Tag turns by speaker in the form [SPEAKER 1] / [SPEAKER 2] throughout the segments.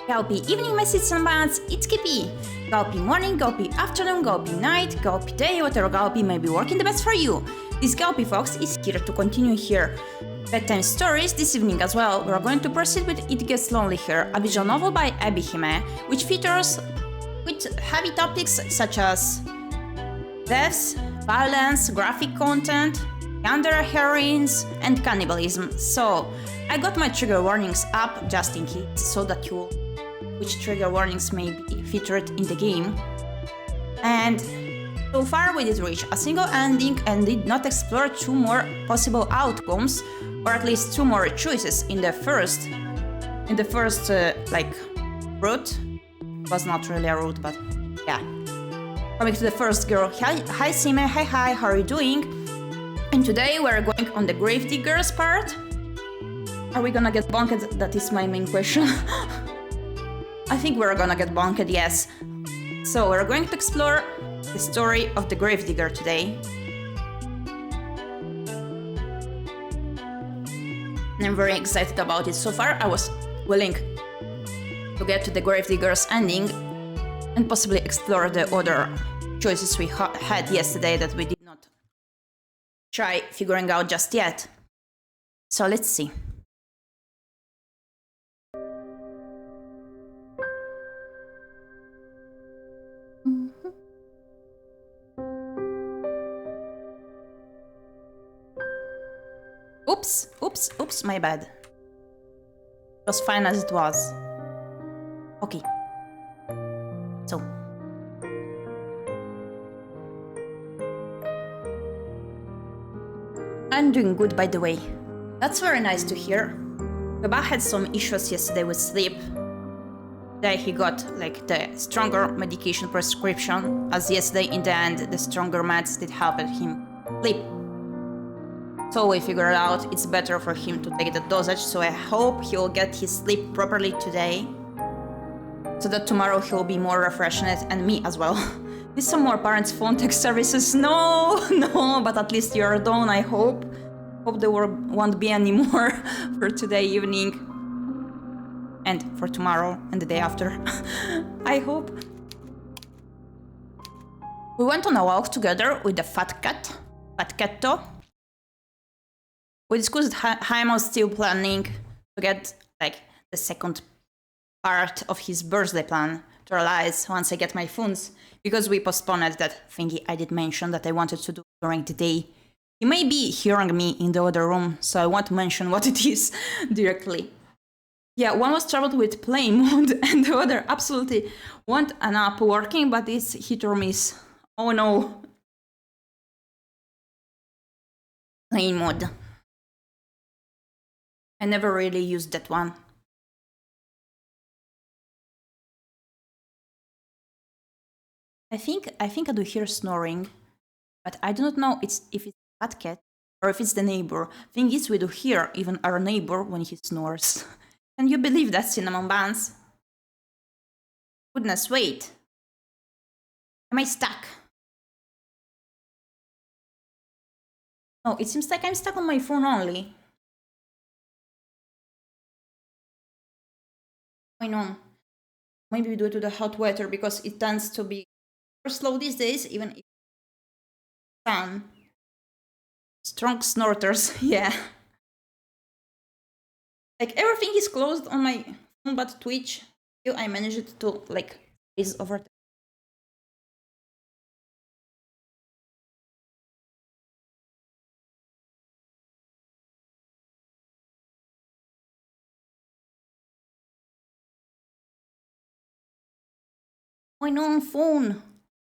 [SPEAKER 1] Gyepi evening message bands, it's Gyepi. Gyepi morning, Gyepi afternoon, Gyepi night, Gyepi day, whatever Gyepi may be working the best for you. This Gyepi Fox is here to continue here. Bedtime stories this evening as well. We are going to proceed with It Gets Lonely Here, a visual novel by ᴄᴏᴍᴍᴜ, which features with heavy topics such as deaths, violence, graphic content, yandere heroines, and cannibalism. So I got my trigger warnings up just in case, so that you which trigger warnings may be featured in the game. And so far we did reach a single ending and did not explore two more possible outcomes, or at least two more choices in the first route. It was not really a route, but yeah. Coming to the first girl. Hi Sime, hi, how are you doing? And today we're going on the Gravediggers part. Are we gonna get bonked? That is my main question. I think we're gonna get bonked, yes. So we're going to explore the story of the Gravedigger today. And I'm very excited about it. So far I was willing to get to the Gravedigger's ending and possibly explore the other choices we had yesterday that we did not try figuring out just yet. So let's see. Oops, my bad. It was fine as it was. Okay. So. I'm doing good, by the way. That's very nice to hear. Baba had some issues yesterday with sleep. Today he got like the stronger medication prescription, as yesterday in the end the stronger meds did help him sleep. So we figured out it's better for him to take the dosage, so I hope he'll get his sleep properly today, so that tomorrow he'll be more refreshed, and me as well. Need some more parents' phone text services? No, but at least you're done, I hope. Hope there won't be any more for today evening. And for tomorrow and the day after. I hope. We went on a walk together with the fat cat, Cat. We discussed Haim was still planning to get like the second part of his birthday plan to realize once I get my funds, because we postponed that thingy I did mention that I wanted to do during the day. He may be hearing me in the other room, so I won't mention what it is directly. Yeah, one was troubled with playing mode and the other absolutely want an app working, but it's hit or miss. Oh no. Playing mode. I never really used that one. I think I do hear snoring, but I do not know if it's that cat or if it's the neighbor. Thing is, we do hear even our neighbor when he snores. Can you believe that, cinnamon buns? Goodness, wait. Am I stuck? Oh, it seems like I'm stuck on my phone only. I know. Maybe due to the hot weather, because it tends to be slow these days, even if sun. Strong snorters, yeah. Like everything is closed on my phone but Twitch. Still I managed to like freeze over there. Oh no, phone.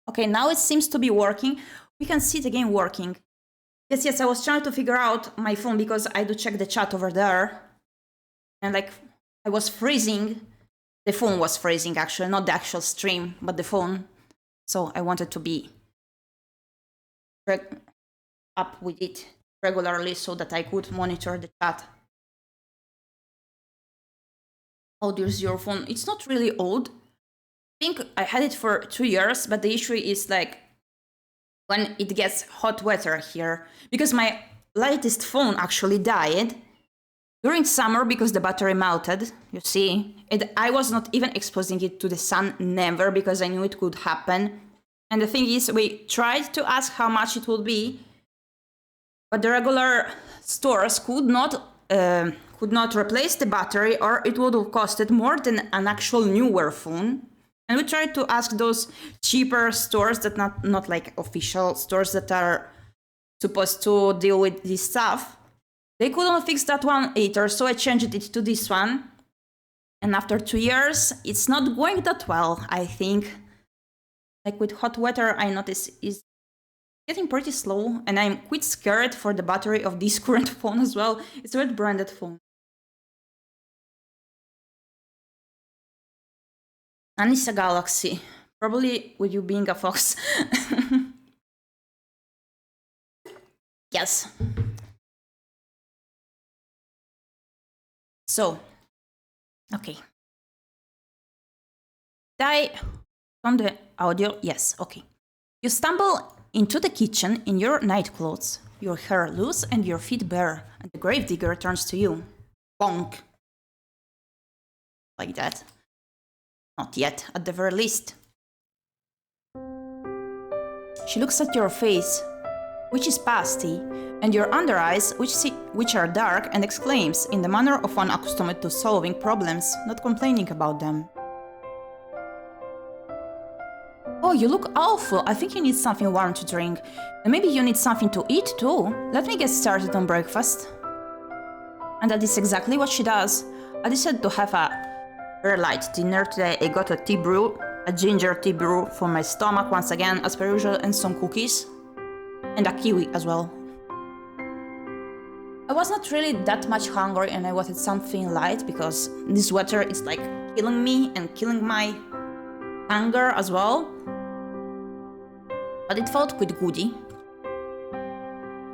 [SPEAKER 1] Okay, now it seems to be working. We can see it again working. Yes, I was trying to figure out my phone because I do check the chat over there. And like, I was freezing. The phone was freezing actually, not the actual stream, but the phone. So I wanted to be up with it regularly so that I could monitor the chat. How old is your phone? It's not really old. I think I had it for 2 years, but the issue is like when it gets hot weather here, because my latest phone actually died during summer, because the battery melted, you see, I was not even exposing it to the sun, never, because I knew it could happen. And the thing is, we tried to ask how much it would be, but the regular stores could not replace the battery, or it would have costed more than an actual newer phone. And we tried to ask those cheaper stores that not like official stores that are supposed to deal with this stuff. They couldn't fix that one either, so I changed it to this one. And after 2 years, it's not going that well, I think. Like with hot weather, I notice it's getting pretty slow, and I'm quite scared for the battery of this current phone as well. It's a red branded phone. Anissa Galaxy, probably with you being a fox. Yes. So, okay. Did I on the audio? Yes, okay. You stumble into the kitchen in your night clothes, your hair loose and your feet bare, and the gravedigger turns to you. Bonk. Like that. Not yet, at the very least. She looks at your face, which is pasty, and your under eyes, which are dark, and exclaims, in the manner of one accustomed to solving problems, not complaining about them. Oh, you look awful. I think you need something warm to drink. And maybe you need something to eat too. Let me get started on breakfast. And that is exactly what she does. I decided to have a very light dinner today. I got a tea brew, a ginger tea brew for my stomach once again, as per usual, and some cookies. And a kiwi as well. I was not really that much hungry, and I wanted something light because this weather is like killing me and killing my hunger as well. But it felt quite goody.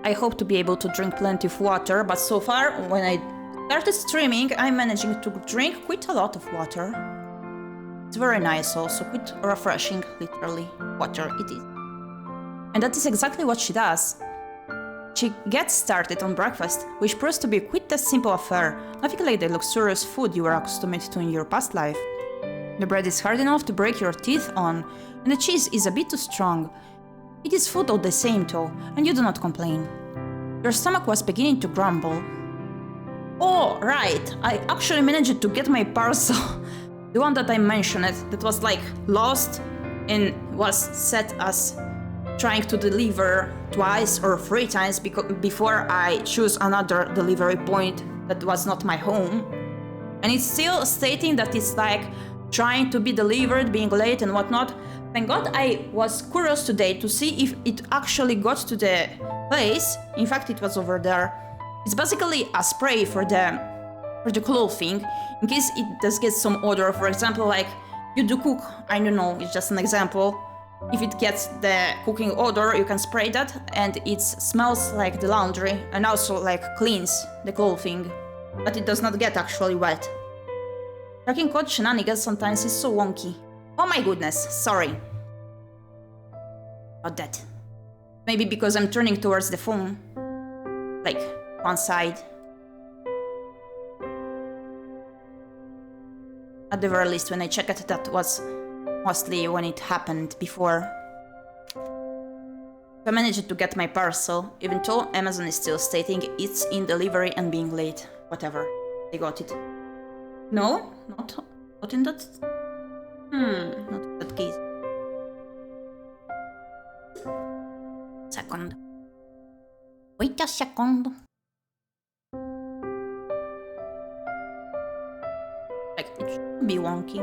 [SPEAKER 1] I hope to be able to drink plenty of water, but so far, when I started streaming, I'm managing to drink quite a lot of water. It's very nice also, quite refreshing, literally, water it is. And that is exactly what she does. She gets started on breakfast, which proves to be quite a simple affair, nothing like the luxurious food you were accustomed to in your past life. The bread is hard enough to break your teeth on, and the cheese is a bit too strong. It is food all the same though, and you do not complain. Your stomach was beginning to grumble. Oh, right, I actually managed to get my parcel. The one that I mentioned, that was like lost and was set as trying to deliver twice or 3 times before I choose another delivery point that was not my home. And it's still stating that it's like trying to be delivered, being late and whatnot. Thank God I was curious today to see if it actually got to the place. In fact, it was over there. It's basically a spray for the clothing, in case it does get some odor. For example, like you do cook, I don't know, it's just an example. If it gets the cooking odor, you can spray that and it smells like the laundry and also like cleans the clothing, but it does not get actually wet. Tracking code shenanigans sometimes is so wonky. Oh my goodness, sorry about that. Maybe because I'm turning towards the phone, like one side. At the very least, when I check it, that was mostly when it happened before. I managed to get my parcel, even though Amazon is still stating it's in delivery and being late. Whatever, they got it. No, not in that. Not in that case. Second. Wait a second. Like, it should be wonky.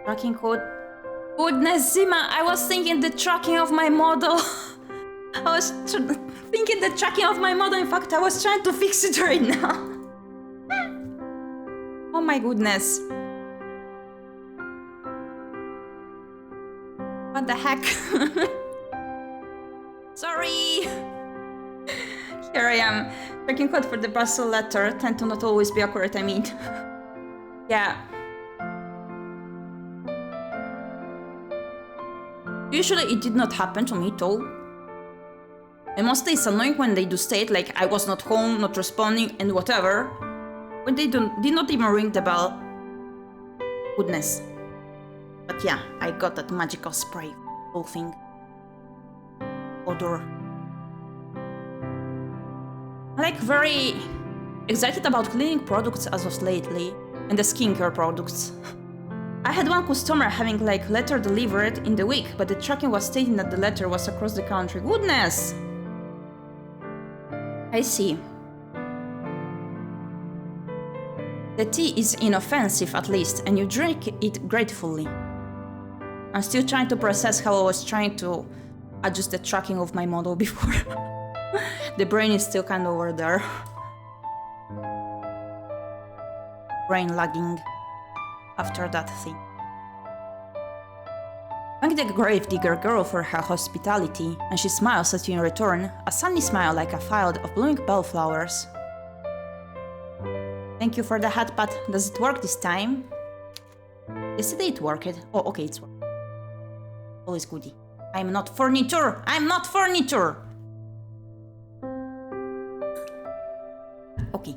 [SPEAKER 1] Tracking code. Goodness, Zima, I was thinking the tracking of my model. I was thinking the tracking of my model. In fact, I was trying to fix it right now. Oh my goodness. What the heck? Sorry! Here I am, checking code for the parcel letter. Tend to not always be accurate, I mean. Yeah. Usually it did not happen to me though. And mostly it's annoying when they do state like I was not home, not responding and whatever. When they did not even ring the bell. Goodness. But yeah, I got that magical spray whole thing. Odor. I'm like very excited about cleaning products as of lately. And the skincare products. I had one customer having like letter delivered in the week, but the tracking was stating that the letter was across the country. Goodness! I see. The tea is inoffensive at least, and you drink it gratefully. I'm still trying to process how I was trying to adjust the tracking of my model before. The brain is still kind of over there. Brain lagging after that thing. Thank the gravedigger girl for her hospitality, and she smiles at you in return, a sunny smile like a field of blooming bellflowers. Thank you for the hat, but does it work this time? Yesterday it worked. Oh, okay, it's working. Always goodie. I'm not furniture! I'm not furniture! Okay.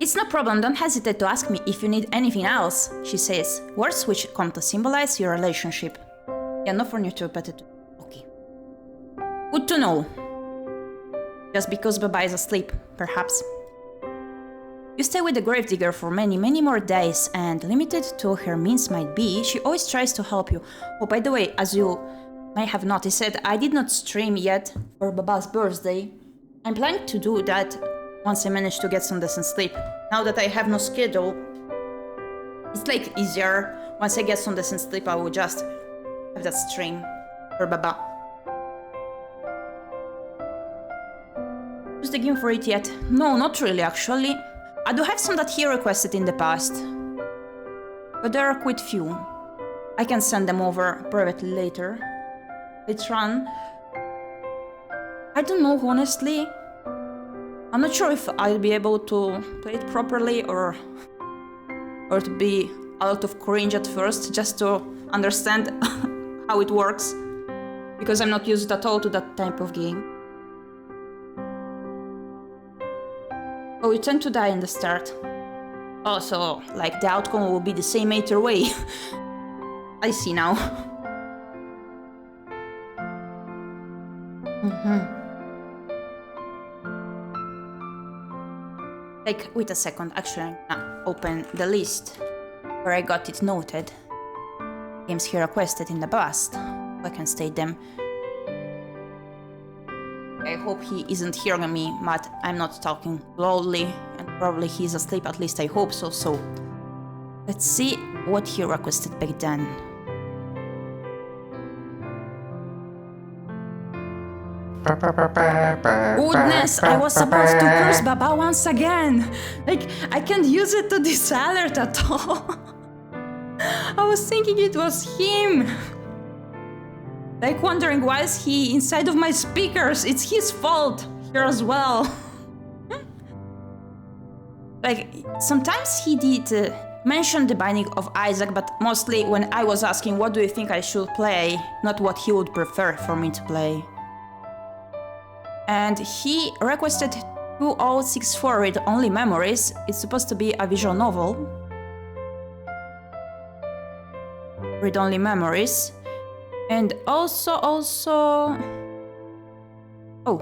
[SPEAKER 1] It's no problem, don't hesitate to ask me if you need anything else, she says, words which come to symbolize your relationship. Yeah, no furniture, but it... Okay. Good to know. Just because Baba is asleep, perhaps. You stay with the gravedigger for many, many more days, and limited to her means might be, she always tries to help you. Oh, by the way, as you may have noticed, I did not stream yet for Baba's birthday. I'm planning to do that once I manage to get some decent sleep. Now that I have no schedule, it's like easier. Once I get some decent sleep, I will just have that stream for Baba. Who's the game for it yet? No, not really actually. I do have some that he requested in the past, but there are quite few. I can send them over privately later. Let's run. I don't know, honestly. I'm not sure if I'll be able to play it properly or to be a lot of cringe at first, just to understand how it works, because I'm not used at all to that type of game. Oh, you tend to die in the start. Oh, so, like, the outcome will be the same either way. I see now. Like, wait a second, actually I'm gonna open the list where I got it noted. Games he requested in the past. I can state them. I hope he isn't hearing me, but I'm not talking loudly, and probably he's asleep, at least I hope so. So, let's see what he requested back then. Goodness, I was supposed to curse Baba once again! Like, I can't use it to this alert at all! I was thinking it was him! Like, wondering why is he inside of my speakers? It's his fault here as well! Like, sometimes he did mention the Binding of Isaac, but mostly when I was asking what do you think I should play, not what he would prefer for me to play. And he requested 2064 Read-Only Memories. It's supposed to be a visual novel. Read-Only Memories. And also... Oh,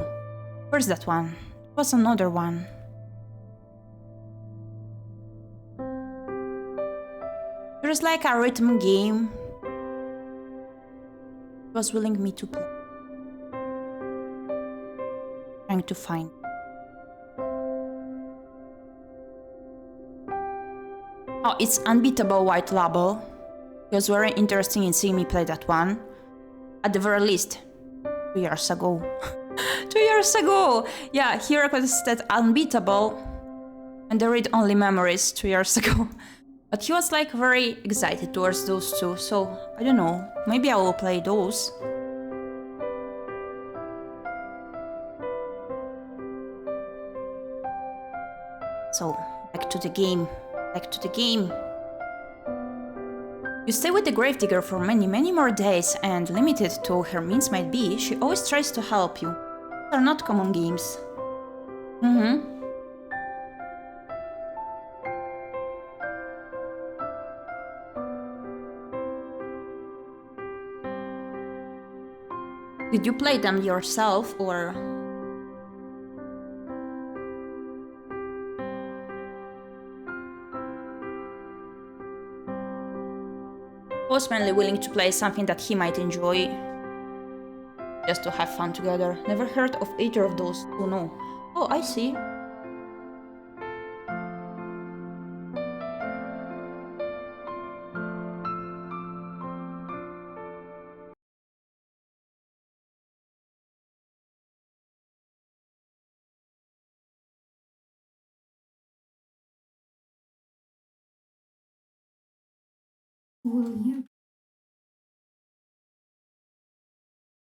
[SPEAKER 1] where's that one? What's another one? There's like a rhythm game. He was willing me to play. Trying to find. Oh, it's Unbeatable White Label. It was very interesting in seeing me play that one. At the very least, 2 years ago. 2 years ago! Yeah, he requested Unbeatable and the Read-Only Memories 2 years ago. But he was like very excited towards those two, so I don't know, maybe I will play those. So, back to the game. Back to the game. You stay with the gravedigger for many more days, and limited to her means might be, she always tries to help you. These are not common games. Did you play them yourself, or...? Was mainly willing to play something that he might enjoy, just to have fun together. Never heard of either of those two, no. Oh, I see.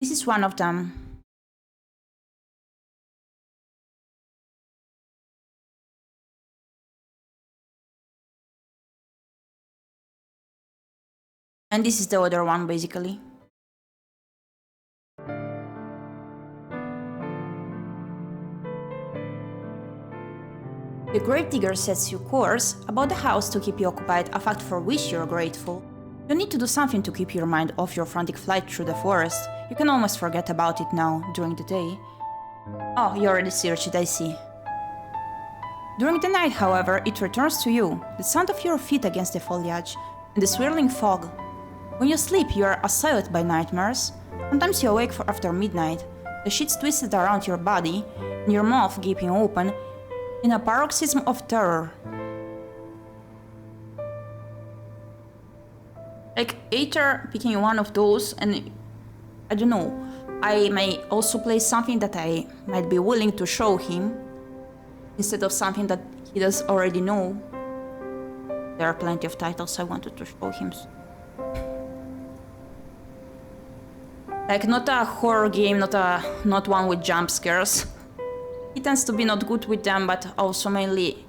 [SPEAKER 1] This is one of them. And this is the other one, basically. The gravedigger sets you course about the house to keep you occupied, a fact for which you're grateful. You need to do something to keep your mind off your frantic flight through the forest. You can almost forget about it now, during the day. Oh, you already searched it, I see. During the night, however, it returns to you, the sound of your feet against the foliage, and the swirling fog. When you sleep, you are assailed by nightmares. Sometimes you awake after midnight, the sheets twisted around your body, and your mouth gaping open, in a paroxysm of terror. Like, Aether picking one of those, and I don't know, I may also play something that I might be willing to show him, instead of something that he does already know. There are plenty of titles I wanted to show him. Like, not a horror game, not one with jump scares. He tends to be not good with them, but also mainly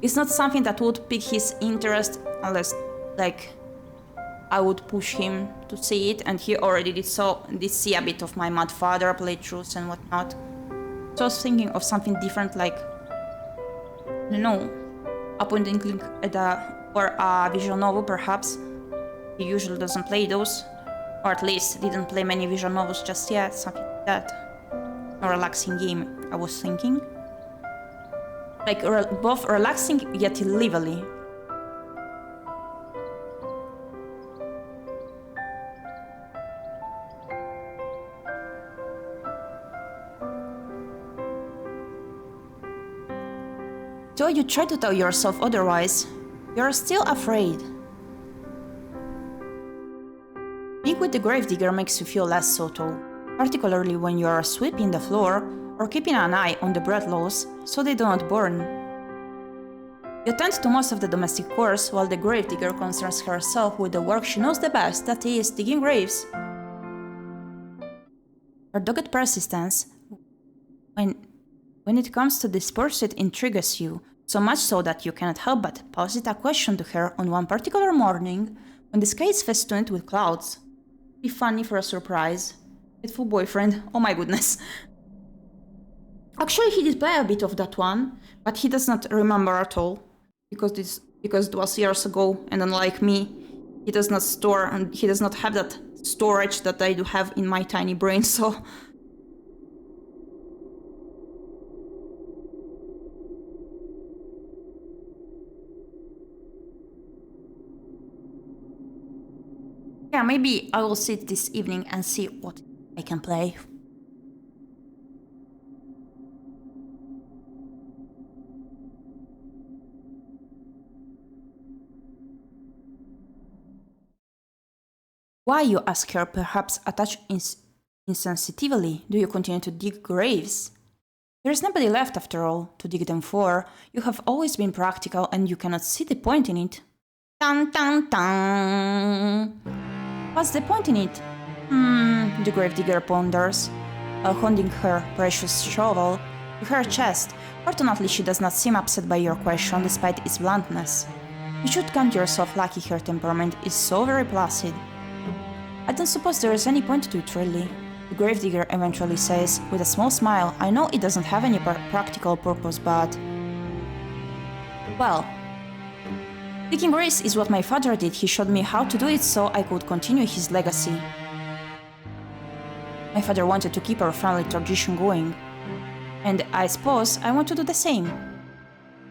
[SPEAKER 1] it's not something that would pique his interest unless, like, I would push him to see it, and he already did see a bit of my Mad Father playthroughs and whatnot. So I was thinking of something different, like, I don't know, a point and click or a visual novel perhaps. He usually doesn't play those, or at least didn't play many visual novels just yet, something like that. A relaxing game, I was thinking. Like, both relaxing yet lively. Though you try to tell yourself otherwise, you're still afraid. Being with the gravedigger makes you feel less so tall, particularly when you are sweeping the floor or keeping an eye on the bread loaves so they do not burn. You attend to most of the domestic chores while the gravedigger concerns herself with the work she knows the best, that is, digging graves. Her dogged persistence, when it comes to this pursuit, intrigues you, so much so that you cannot help but posit a question to her on one particular morning when the sky is festooned with clouds. Be funny for a surprise. Faithful boyfriend, oh my goodness. Actually, he did play a bit of that one, but he does not remember at all, because it was years ago, and unlike me, he does not store, and he does not have that storage that I do have in my tiny brain, so... Yeah, maybe I will sit this evening and see what I can play. Why, you ask her, perhaps a touch insensitively, do you continue to dig graves? There is nobody left, after all, to dig them for. You have always been practical, and you cannot see the point in it. Dun dun dun! What's the point in it? The gravedigger ponders, while holding her precious shovel to her chest, Fortunately, she does not seem upset by your question despite its bluntness. You should count yourself lucky her temperament is so very placid. I don't suppose there is any point to it really, the gravedigger eventually says, with a small smile. I know it doesn't have any practical purpose, but... Well... Picking race is what my father did. He showed me how to do it so I could continue his legacy. My father wanted to keep our family tradition going. And I suppose I want to do the same.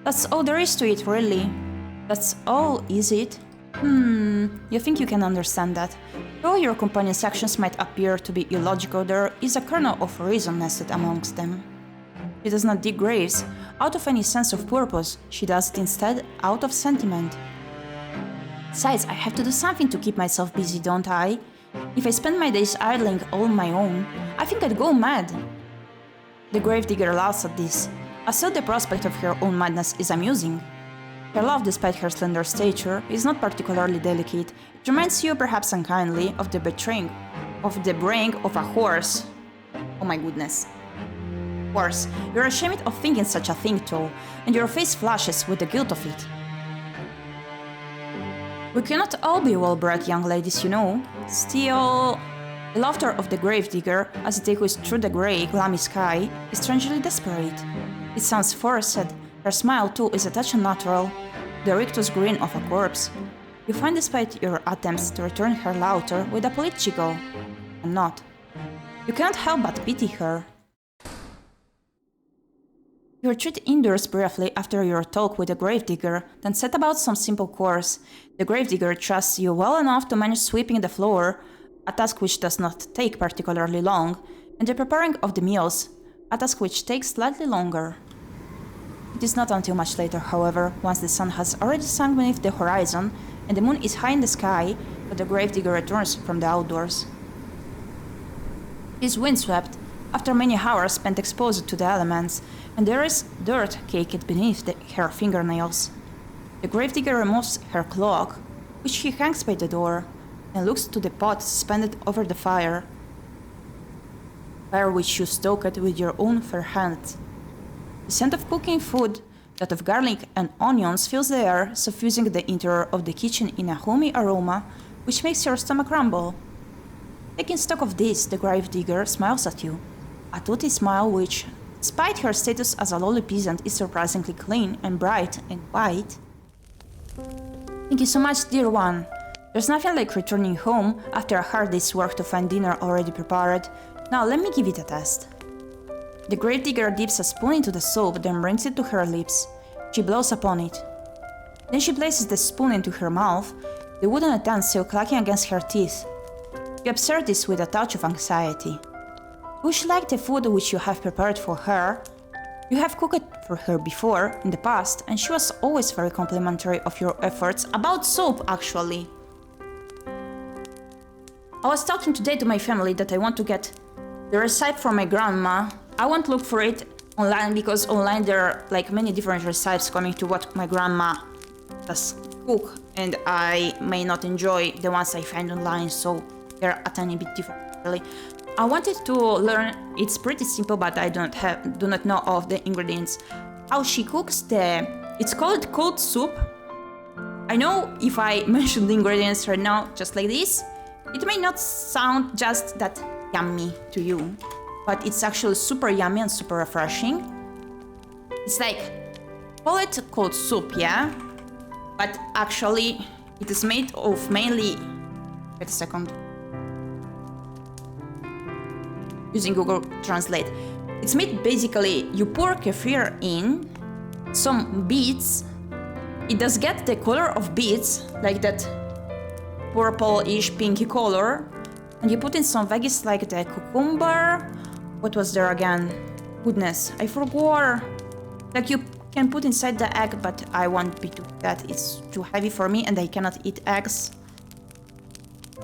[SPEAKER 1] That's all there is to it, really. That's all, is it? You think you can understand that? Though your companion's actions might appear to be illogical, there is a kernel of reason nested amongst them. She does not dig graves out of any sense of purpose, she does it instead out of sentiment. Besides, I have to do something to keep myself busy, don't I? If I spend my days idling all on my own, I think I'd go mad. The gravedigger laughs at this, as still the prospect of her own madness is amusing. Her laugh, despite her slender stature, is not particularly delicate. It reminds you, perhaps unkindly, of the braying of a horse. Oh my goodness. Horse, you're ashamed of thinking such a thing, though, and your face flushes with the guilt of it. We cannot all be well-bred young ladies, you know. Still... The laughter of the gravedigger, as it echoes through the grey, gloomy sky, is strangely desperate. It sounds forced. Her smile, too, is a touch unnatural, the rictus grin of a corpse. You find, despite your attempts to return her laughter, with a polite giggle. And not. You cannot help but pity her. You retreat indoors briefly after your talk with the gravedigger, then set about some simple chores. The gravedigger trusts you well enough to manage sweeping the floor, a task which does not take particularly long, and the preparing of the meals, a task which takes slightly longer. It is not until much later, however, once the sun has already sunk beneath the horizon and the moon is high in the sky, that the gravedigger returns from the outdoors. He is windswept, after many hours spent exposed to the elements, and there is dirt caked beneath her fingernails. The gravedigger removes her cloak, which he hangs by the door, and looks to the pot suspended over the fire which you stoked with your own fair hands. The scent of cooking food, that of garlic and onions, fills the air, suffusing the interior of the kitchen in a homey aroma which makes your stomach rumble. Taking stock of this, the gravedigger smiles at you, a toothy smile which, despite her status as a lowly peasant, is surprisingly clean and bright and white. Thank you so much, dear one. There's nothing like returning home after a hard day's work to find dinner already prepared. Now let me give it a test. The gravedigger dips a spoon into the soup, then brings it to her lips. She blows upon it. Then she places the spoon into her mouth, the wooden utensil clacking against her teeth. You observe this with a touch of anxiety. Would she like the food which you have prepared for her? You have cooked for her before, in the past, and she was always very complimentary of your efforts about soup, actually. I was talking today to my family that I want to get the recipe for my grandma. I won't look for it online because online there are like many different recipes coming to what my grandma does cook, and I may not enjoy the ones I find online, so they're a tiny bit different really. I wanted to learn. It's pretty simple, but I do not know of the ingredients. How she cooks it's called cold soup. I know if I mention the ingredients right now just like this, it may not sound just that yummy to you, but it's actually super yummy and super refreshing. It's like, call it cold soup, yeah? But actually, it is made of mainly... Wait a second. Using Google Translate. It's made basically, you pour kefir in, some beets. It does get the color of beets, like that purple-ish pinky color, and you put in some veggies like the cucumber. What was there again? Goodness, I forgot. Like you can put inside the egg, but I won't be doing that. It's too heavy for me and I cannot eat eggs.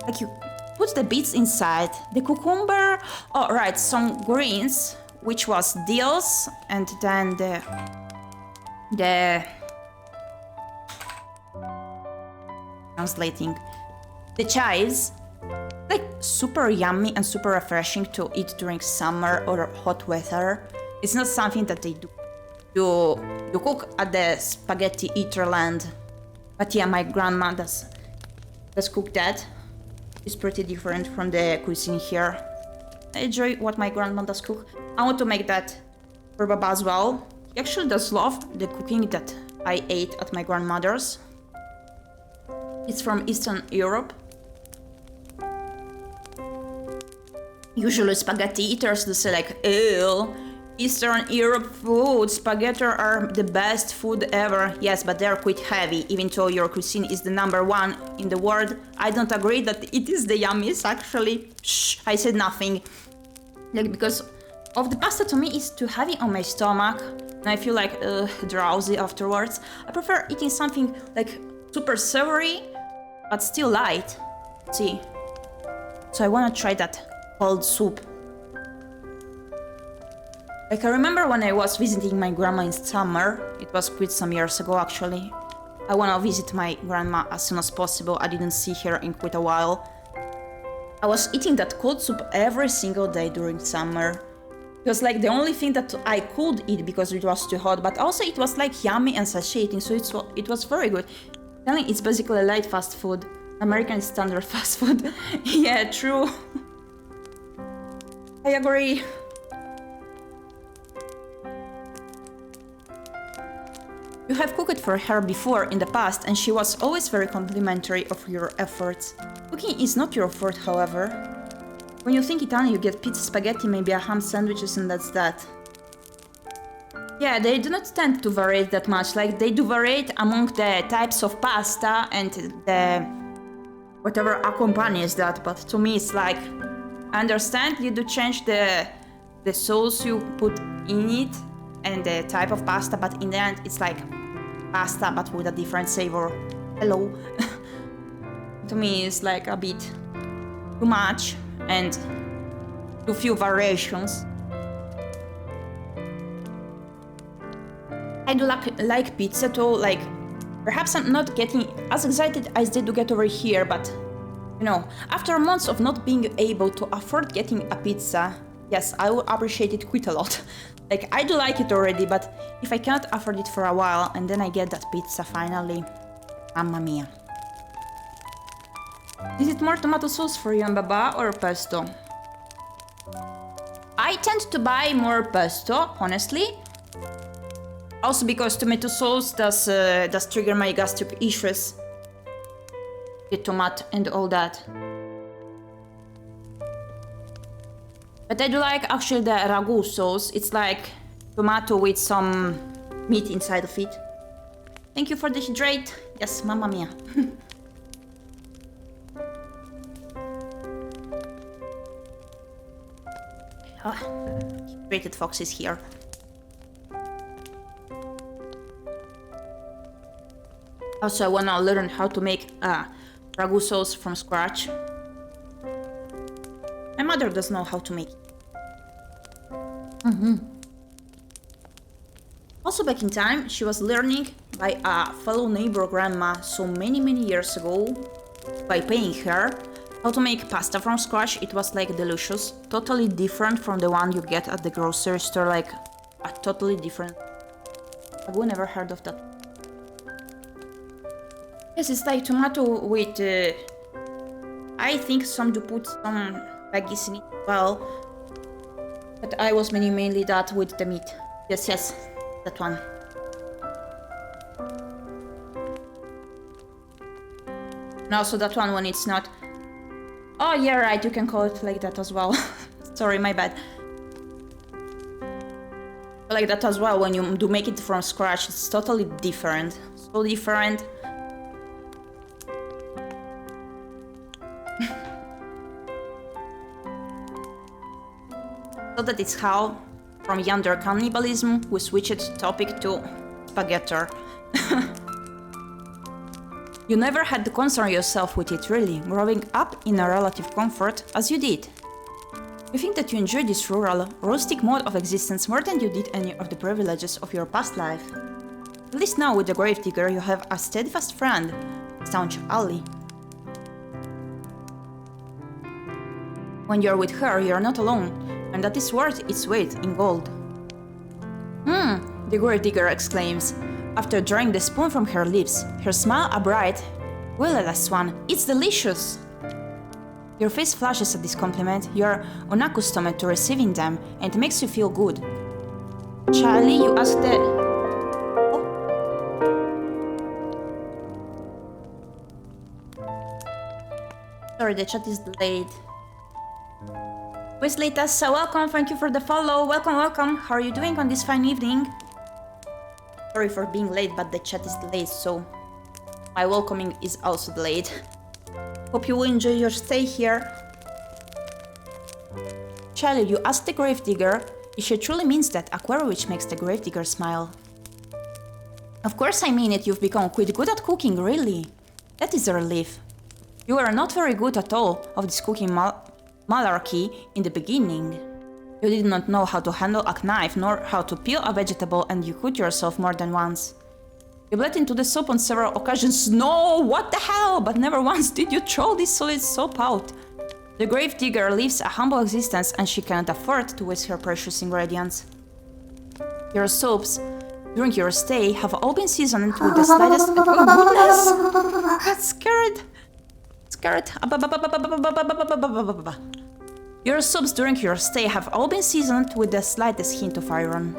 [SPEAKER 1] Like you put the beets inside, the cucumber, oh right, some greens, which was dills, and then the translating. The chives, like super yummy and super refreshing to eat during summer or hot weather. It's not something that they do you cook at the spaghetti eater land. But yeah, my grandma does cook that. It's pretty different from the cuisine here. I enjoy what my grandma does cook. I want to make that for Baba as well. He actually does love the cooking that I ate at my grandmother's. It's from Eastern Europe. Usually spaghetti eaters, they say like, ew, Eastern Europe food, spaghetti are the best food ever. Yes, but they're quite heavy, even though your cuisine is the #1 in the world. I don't agree that it is the yummiest, actually. Shh, I said nothing. Like, because of the pasta to me is too heavy on my stomach, and I feel like drowsy afterwards. I prefer eating something like super savory, but still light. Let's see. So I wanna try that cold soup. Like, I remember when I was visiting my grandma in summer, it was quite some years ago actually. I wanna visit my grandma as soon as possible. I didn't see her in quite a while. I was eating that cold soup every single day during summer. It was like the only thing that I could eat because it was too hot, but also it was like yummy and satiating, so it was very good. Telling it's basically light fast food. American standard fast food. Yeah, true. I agree. You have cooked for her before in the past, and she was always very complimentary of your efforts. Cooking is not your forte, however. When you think Italian, you get pizza, spaghetti, maybe a ham sandwiches, and that's that. Yeah, they do not tend to vary that much. Like, they do vary among the types of pasta and the whatever accompanies that, but to me it's like, I understand you do change the sauce you put in it and the type of pasta, but in the end it's like pasta but with a different savor. Hello. To me it's like a bit too much and too few variations. I do like pizza too, like perhaps I'm not getting as excited as they do get over here, but you know, after months of not being able to afford getting a pizza, yes, I will appreciate it quite a lot. Like, I do like it already, but if I cannot afford it for a while and then I get that pizza finally, mamma mia. Is it more tomato sauce for you and Baba or pesto? I tend to buy more pesto, honestly. Also because tomato sauce does trigger my gastric issues. The tomato and all that. But I do like actually the ragu sauce. It's like tomato with some meat inside of it. Thank you for the hydrate. Yes, mamma mia. Hydrated fox is here. Also, I wanna learn how to make ragu sauce from scratch. My mother does know how to make it. Also back in time, she was learning by a fellow neighbor grandma so many years ago, by paying her, how to make pasta from scratch. It was like delicious, totally different from the one you get at the grocery store, like a totally different. I've never heard of that. Yes, it's like tomato with, I think some do put some veggies in it as well, but I was mainly that with the meat. Yes, that one. And also that one when it's not... Oh yeah, right, you can call it like that as well. Sorry, my bad. Like that as well, when you do make it from scratch, it's totally different. So different. So that is how, from yonder cannibalism, we switched topic to spaghetti. You never had to concern yourself with it, really, growing up in a relative comfort as you did. You think that you enjoyed this rural, rustic mode of existence more than you did any of the privileges of your past life. At least now with the gravedigger you have a steadfast friend, staunch ally. When you're with her, you're not alone, and that is worth its weight in gold. the gravedigger exclaims. After drawing the spoon from her lips, her smile a bright, will-less one. It's delicious! Your face flushes at this compliment. You're unaccustomed to receiving them, and it makes you feel good. Charlie, you ask the... Oh. Sorry, the chat is delayed. Wesley Tessa, welcome, thank you for the follow. Welcome, welcome. How are you doing on this fine evening? Sorry for being late, but the chat is delayed, so my welcoming is also delayed. Hope you will enjoy your stay here. Charlie, you ask the gravedigger if she truly means that ⴄᴏᴍᴍᴜ makes the gravedigger smile. Of course I mean it, you've become quite good at cooking, really. That is a relief. You were not very good at all of this cooking malarkey in the beginning. You did not know how to handle a knife, nor how to peel a vegetable, and you cut yourself more than once. You bled into the soup on several occasions. No, what the hell? But never once did you throw this solid soap out. The gravedigger lives a humble existence, and she cannot afford to waste her precious ingredients. Your soaps during your stay have all been seasoned with the slightest... Oh, goodness! Got scared. Your soups during your stay have all been seasoned with the slightest hint of iron.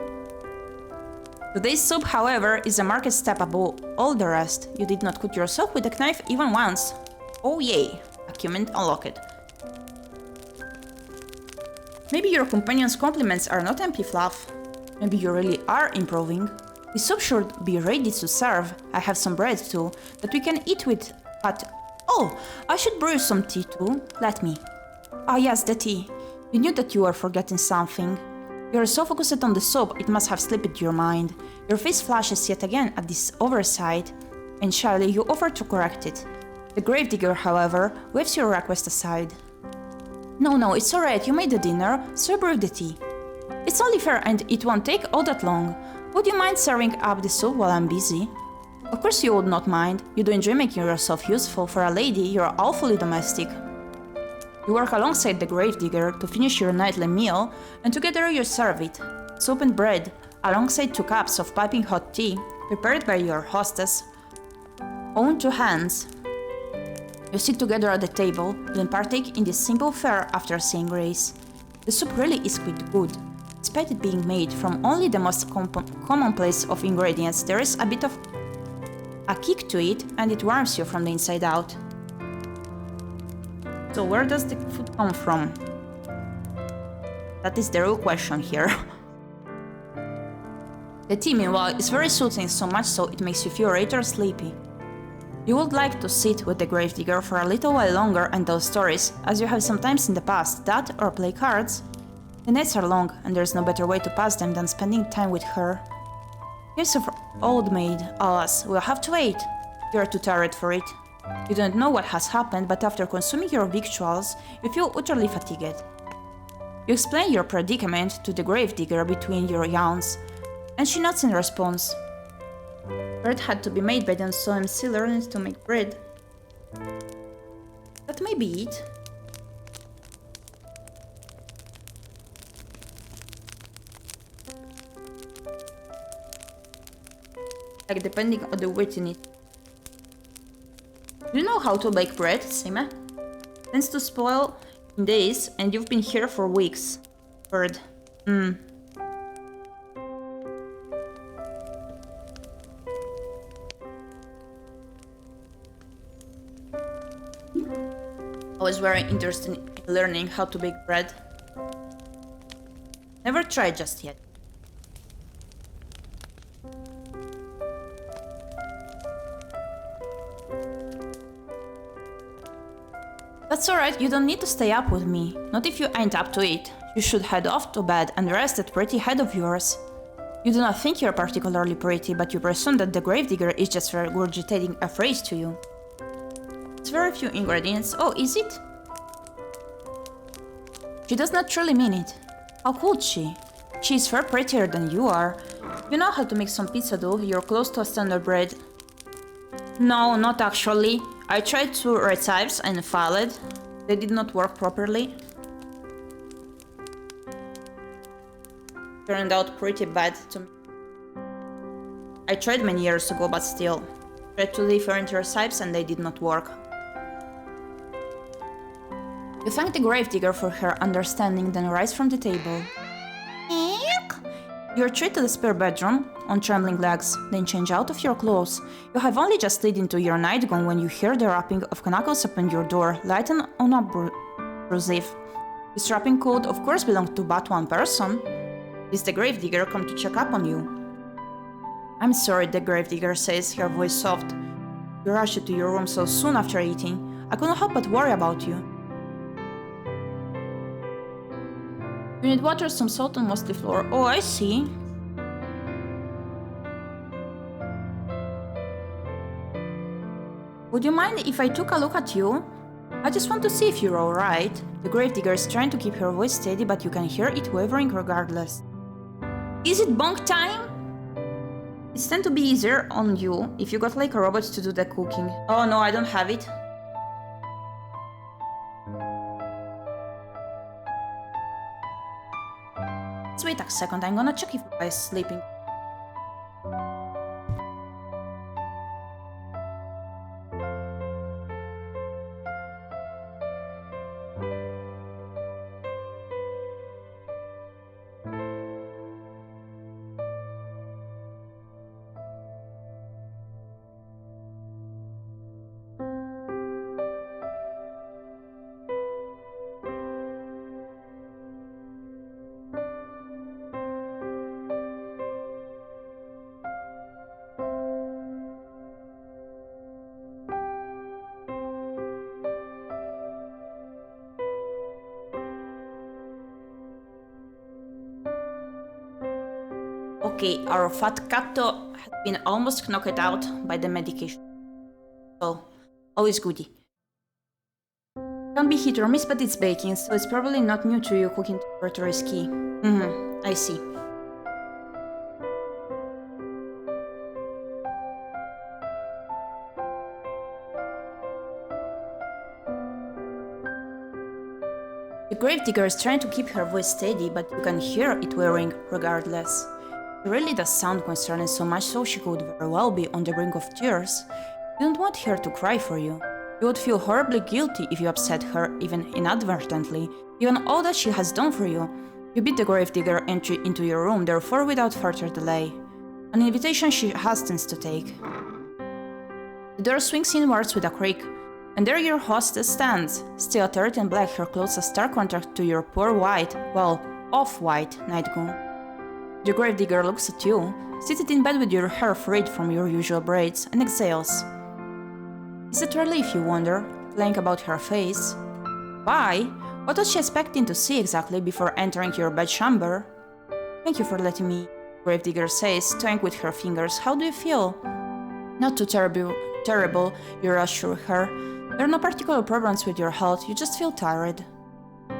[SPEAKER 1] Today's soup, however, is a marked step above all the rest. You did not cut yourself with a knife even once. Oh yay, achievement unlocked. Maybe your companion's compliments are not empty fluff. Maybe you really are improving. The soup should be ready to serve. I have some bread too, that we can eat with, but... Oh, I should brew some tea too. Let me. Ah yes, the tea. You knew that you were forgetting something. You are so focused on the soup, it must have slipped your mind. Your face flashes yet again at this oversight, and shyly you offer to correct it. The gravedigger, however, waves your request aside. No, it's alright, you made the dinner, so brew the tea. It's only fair and it won't take all that long. Would you mind serving up the soup while I'm busy? Of course you would not mind. You do enjoy making yourself useful. For a lady, you're awfully domestic. You work alongside the gravedigger to finish your nightly meal, and together you serve it. Soup and bread, alongside 2 cups of piping hot tea, prepared by your hostess. Own 2 hands. You sit together at the table, then partake in this simple fare after saying grace. The soup really is quite good. Despite it being made from only the most commonplace of ingredients, there is a bit of a kick to it, and it warms you from the inside out. So where does the food come from? That is the real question here. The tea, meanwhile, is very soothing, so much so it makes you feel rather sleepy. You would like to sit with the gravedigger for a little while longer and tell stories, as you have sometimes in the past, that or play cards. The nights are long, and there's no better way to pass them than spending time with her. Years of old maid, alas, we'll have to wait. You are too tired for it. You don't know what has happened, but after consuming your victuals, you feel utterly fatigued. You explain your predicament to the gravedigger between your yawns, and she nods in response. Bread had to be made by them, so I'm still learning to make bread. That may be it. Like, depending on the weight in it. Do you know how to bake bread, Sima? Tends to spoil in days, and you've been here for weeks. Bird. I was very interested in learning how to bake bread. Never tried just yet. That's alright, you don't need to stay up with me. Not if you ain't up to it. You should head off to bed and rest that pretty head of yours. You do not think you're particularly pretty, but you presume that the gravedigger is just regurgitating a phrase to you. It's very few ingredients. Oh, is it? She does not truly mean it. How could she? She is far prettier than you are. You know how to make some pizza dough, you're close to a standard bread. No, not actually. I tried 2 recipes and failed. They did not work properly. Turned out pretty bad to me. I tried many years ago, but still. Tried 2 different recipes and they did not work. You thank the gravedigger for her understanding, then rise from the table. You retreat to the spare bedroom on trembling legs, then change out of your clothes. You have only just slid into your nightgown when you hear the rapping of knuckles upon your door, light and unobtrusive. This rapping could, of course, belong to but one person. Is the gravedigger come to check up on you? I'm sorry, the gravedigger says, her voice soft. You rushed to your room so soon after eating. I couldn't help but worry about you. You need water, some salt, and mossy floor. Oh, I see. Would you mind if I took a look at you? I just want to see if you're alright. The gravedigger is trying to keep her voice steady, but you can hear it wavering regardless. Is it bonk time? It's tend to be easier on you if you got like a robot to do the cooking. Oh no, I don't have it. Let's wait a second, I'm gonna check if I'm sleeping. Okay, our fat catto has been almost knocked out by the medication. So, always goody. Can be hit or miss, but it's baking, so it's probably not new to you cooking temperature is key. I see. The gravedigger is trying to keep her voice steady, but you can hear it whirring regardless. It really does sound concerning, so much so she could very well be on the brink of tears. You don't want her to cry for you. You would feel horribly guilty if you upset her, even inadvertently, given all that she has done for you. You beat the gravedigger entry into your room, therefore without further delay. An invitation she hastens to take. The door swings inwards with a creak, and there your hostess stands, still attired in black, her clothes a stark contrast to your poor white, well, off-white nightgown. The gravedigger looks at you, seated in bed with your hair freed from your usual braids, and exhales. Is it relief, you wonder, playing about her face? Why? What was she expecting to see exactly before entering your bedchamber? Thank you for letting me, gravedigger says, toying with her fingers. How do you feel? Not too terrible, you reassure her. There are no particular problems with your health, you just feel tired.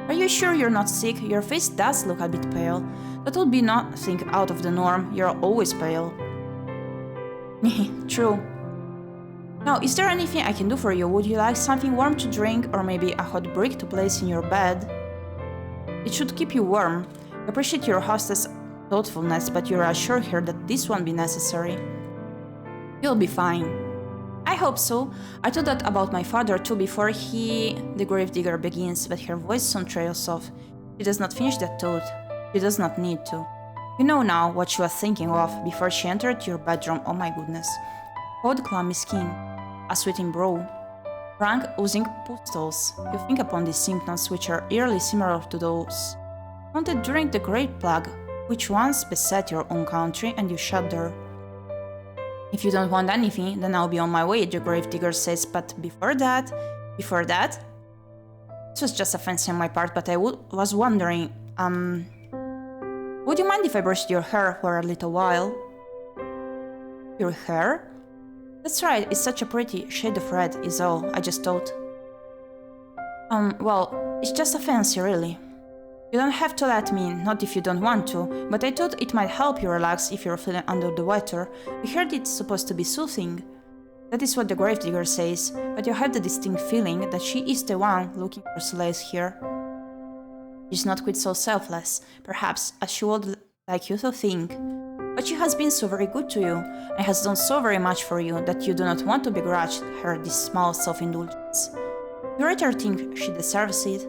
[SPEAKER 1] Are you sure you're not sick? Your face does look a bit pale. That would be nothing out of the norm, you're always pale. True. Now, is there anything I can do for you? Would you like something warm to drink, or maybe a hot brick to place in your bed? It should keep you warm. I appreciate your hostess' thoughtfulness, but you reassure her that this won't be necessary. You'll be fine. I hope so. I thought that about my father too before the gravedigger begins, but her voice soon trails off. She does not finish that thought. She does not need to. You know now what she was thinking of before she entered your bedroom. Oh my goodness. Cold, clammy skin, a sweating brow, frank, oozing pustules. You think upon these symptoms, which are eerily similar to those found during the Great Plague, which once beset your own country, and you shudder. If you don't want anything, then I'll be on my way, the gravedigger says, but before that? This was just a fancy on my part, but I was wondering, would you mind if I brushed your hair for a little while? Your hair? That's right, it's such a pretty shade of red, is all, I just thought. Well, it's just a fancy, really. You don't have to let me, not if you don't want to, but I thought it might help you relax if you're feeling under the weather. I heard it's supposed to be soothing. That is what the gravedigger says, but you have the distinct feeling that she is the one looking for solace here. She's not quite so selfless, perhaps, as she would like you to think. But she has been so very good to you, and has done so very much for you that you do not want to begrudge her this small self-indulgence. You rather think she deserves it.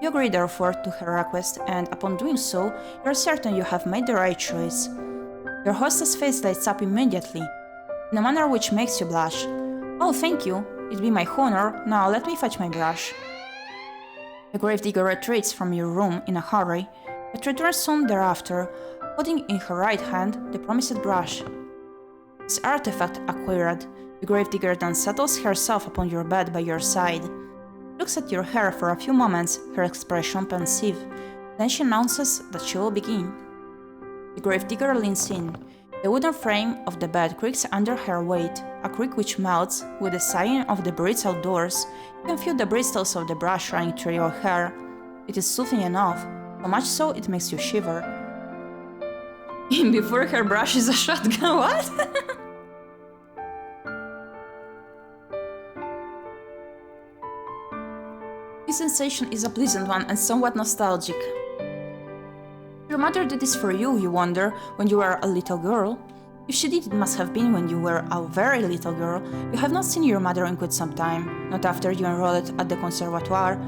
[SPEAKER 1] You agree therefore to her request, and upon doing so, you are certain you have made the right choice. Your hostess' face lights up immediately, in a manner which makes you blush. Oh, thank you. It'd be my honor. Now let me fetch my brush. The gravedigger retreats from your room in a hurry, but returns soon thereafter, holding in her right hand the promised brush. This artifact acquired, the gravedigger then settles herself upon your bed by your side, looks at your hair for a few moments, her expression pensive. Then she announces that she will begin. The gravedigger leans in. The wooden frame of the bed creaks under her weight, a creak which melts with the sighing of the breeze outdoors. You can feel the bristles of the brush running through your hair. It is soothing enough, so much so it makes you shiver. Before her brush is a shotgun, what? This sensation is a pleasant one and somewhat nostalgic. Your mother did this for you, you wonder, when you were a little girl. If she did, it must have been when you were a very little girl. You have not seen your mother in quite some time, not after you enrolled at the conservatoire.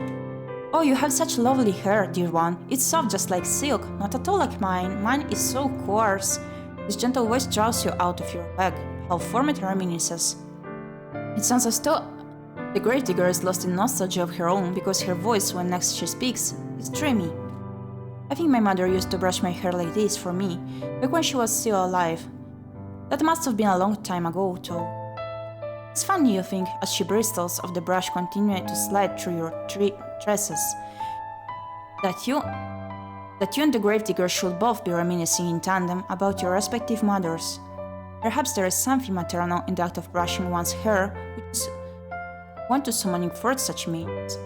[SPEAKER 1] Oh, you have such lovely hair, dear one. It's soft just like silk, not at all like mine. Mine is so coarse. This gentle voice draws you out of your bag. How formed reminiscences. It sounds as though the gravedigger is lost in nostalgia of her own, because her voice, when next she speaks, is dreamy. I think my mother used to brush my hair like this for me, back when she was still alive. That must have been a long time ago, though. It's funny, you think, as she bristles of the brush continue to slide through your tresses, that you and the gravedigger should both be reminiscing in tandem about your respective mothers. Perhaps there is something maternal in the act of brushing one's hair, which is one to summoning forth such means.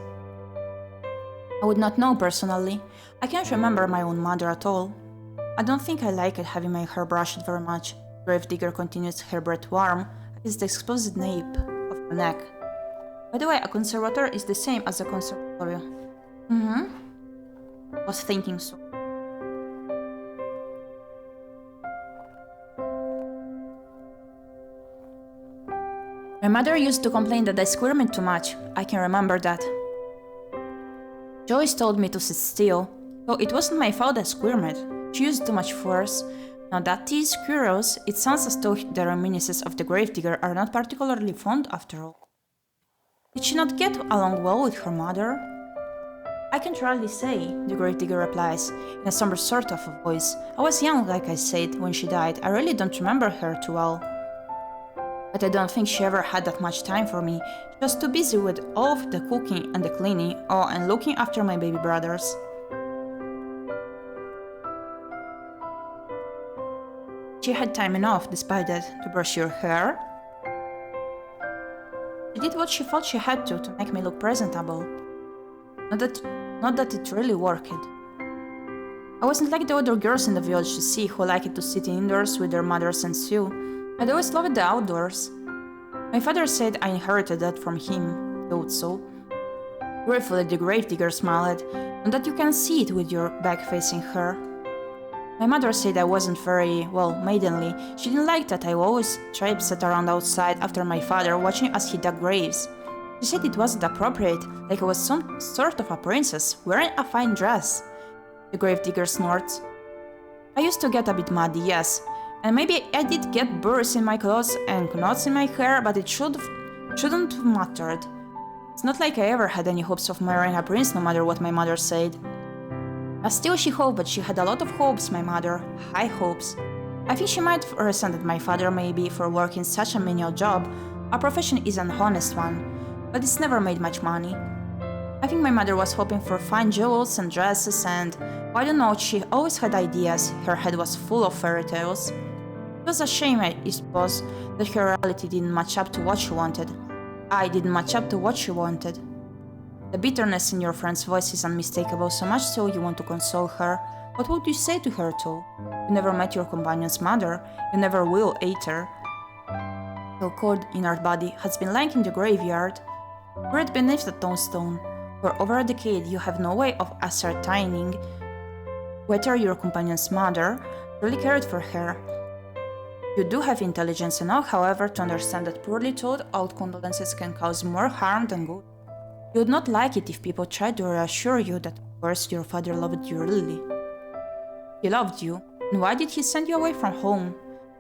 [SPEAKER 1] I would not know personally. I can't remember my own mother at all. I don't think I liked having my hair brushed very much. Gravedigger continues, her breath warm against the exposed nape of her neck. By the way, a conservatoire is the same as a conservatorio. I was thinking so. My mother used to complain that I squirmed too much. I can remember that. She always told me to sit still, though it wasn't my fault I squirmed. She used too much force. Now that is curious, it sounds as though the reminiscences of the gravedigger are not particularly fond after all. Did she not get along well with her mother? I can't really say, the gravedigger replies, in a somber sort of a voice. I was young, like I said, when she died. I really don't remember her too well. But I don't think she ever had that much time for me. She was too busy with all of the cooking and the cleaning, oh, and looking after my baby brothers. She had time enough, despite that, to brush your hair. She did what she thought she had to make me look presentable. Not that it really worked. I wasn't like the other girls in the village to see who liked to sit indoors with their mothers and sew. I'd always loved the outdoors. My father said I inherited that from him, thought so. Gratefully, the gravedigger smiled, and that you can see it with your back facing her. My mother said I wasn't very, maidenly. She didn't like that I always sat around outside after my father, watching as he dug graves. She said it wasn't appropriate, like I was some sort of a princess, wearing a fine dress. The gravedigger snorts. I used to get a bit muddy, yes, and maybe I did get burrs in my clothes and knots in my hair, but it shouldn't have mattered. It's not like I ever had any hopes of marrying a prince, no matter what my mother said. Still she hoped, but she had a lot of hopes, my mother, high hopes. I think she might have resented my father maybe for working such a menial job. Our profession is an honest one, but it's never made much money. I think my mother was hoping for fine jewels and dresses and, I don't know, she always had ideas, her head was full of fairy tales. It was a shame, I suppose, that her reality didn't match up to what she wanted. I didn't match up to what she wanted. The bitterness in your friend's voice is unmistakable, so much so you want to console her. What would you say to her, though? You never met your companion's mother, you never will either. Her cold inert body has been lying in the graveyard, buried beneath the tombstone. For over a decade you have no way of ascertaining whether your companion's mother really cared for her. You do have intelligence enough, however, to understand that poorly thought out condolences can cause more harm than good. You would not like it if people tried to reassure you that, of course, your father loved you really. He loved you, and why did he send you away from home?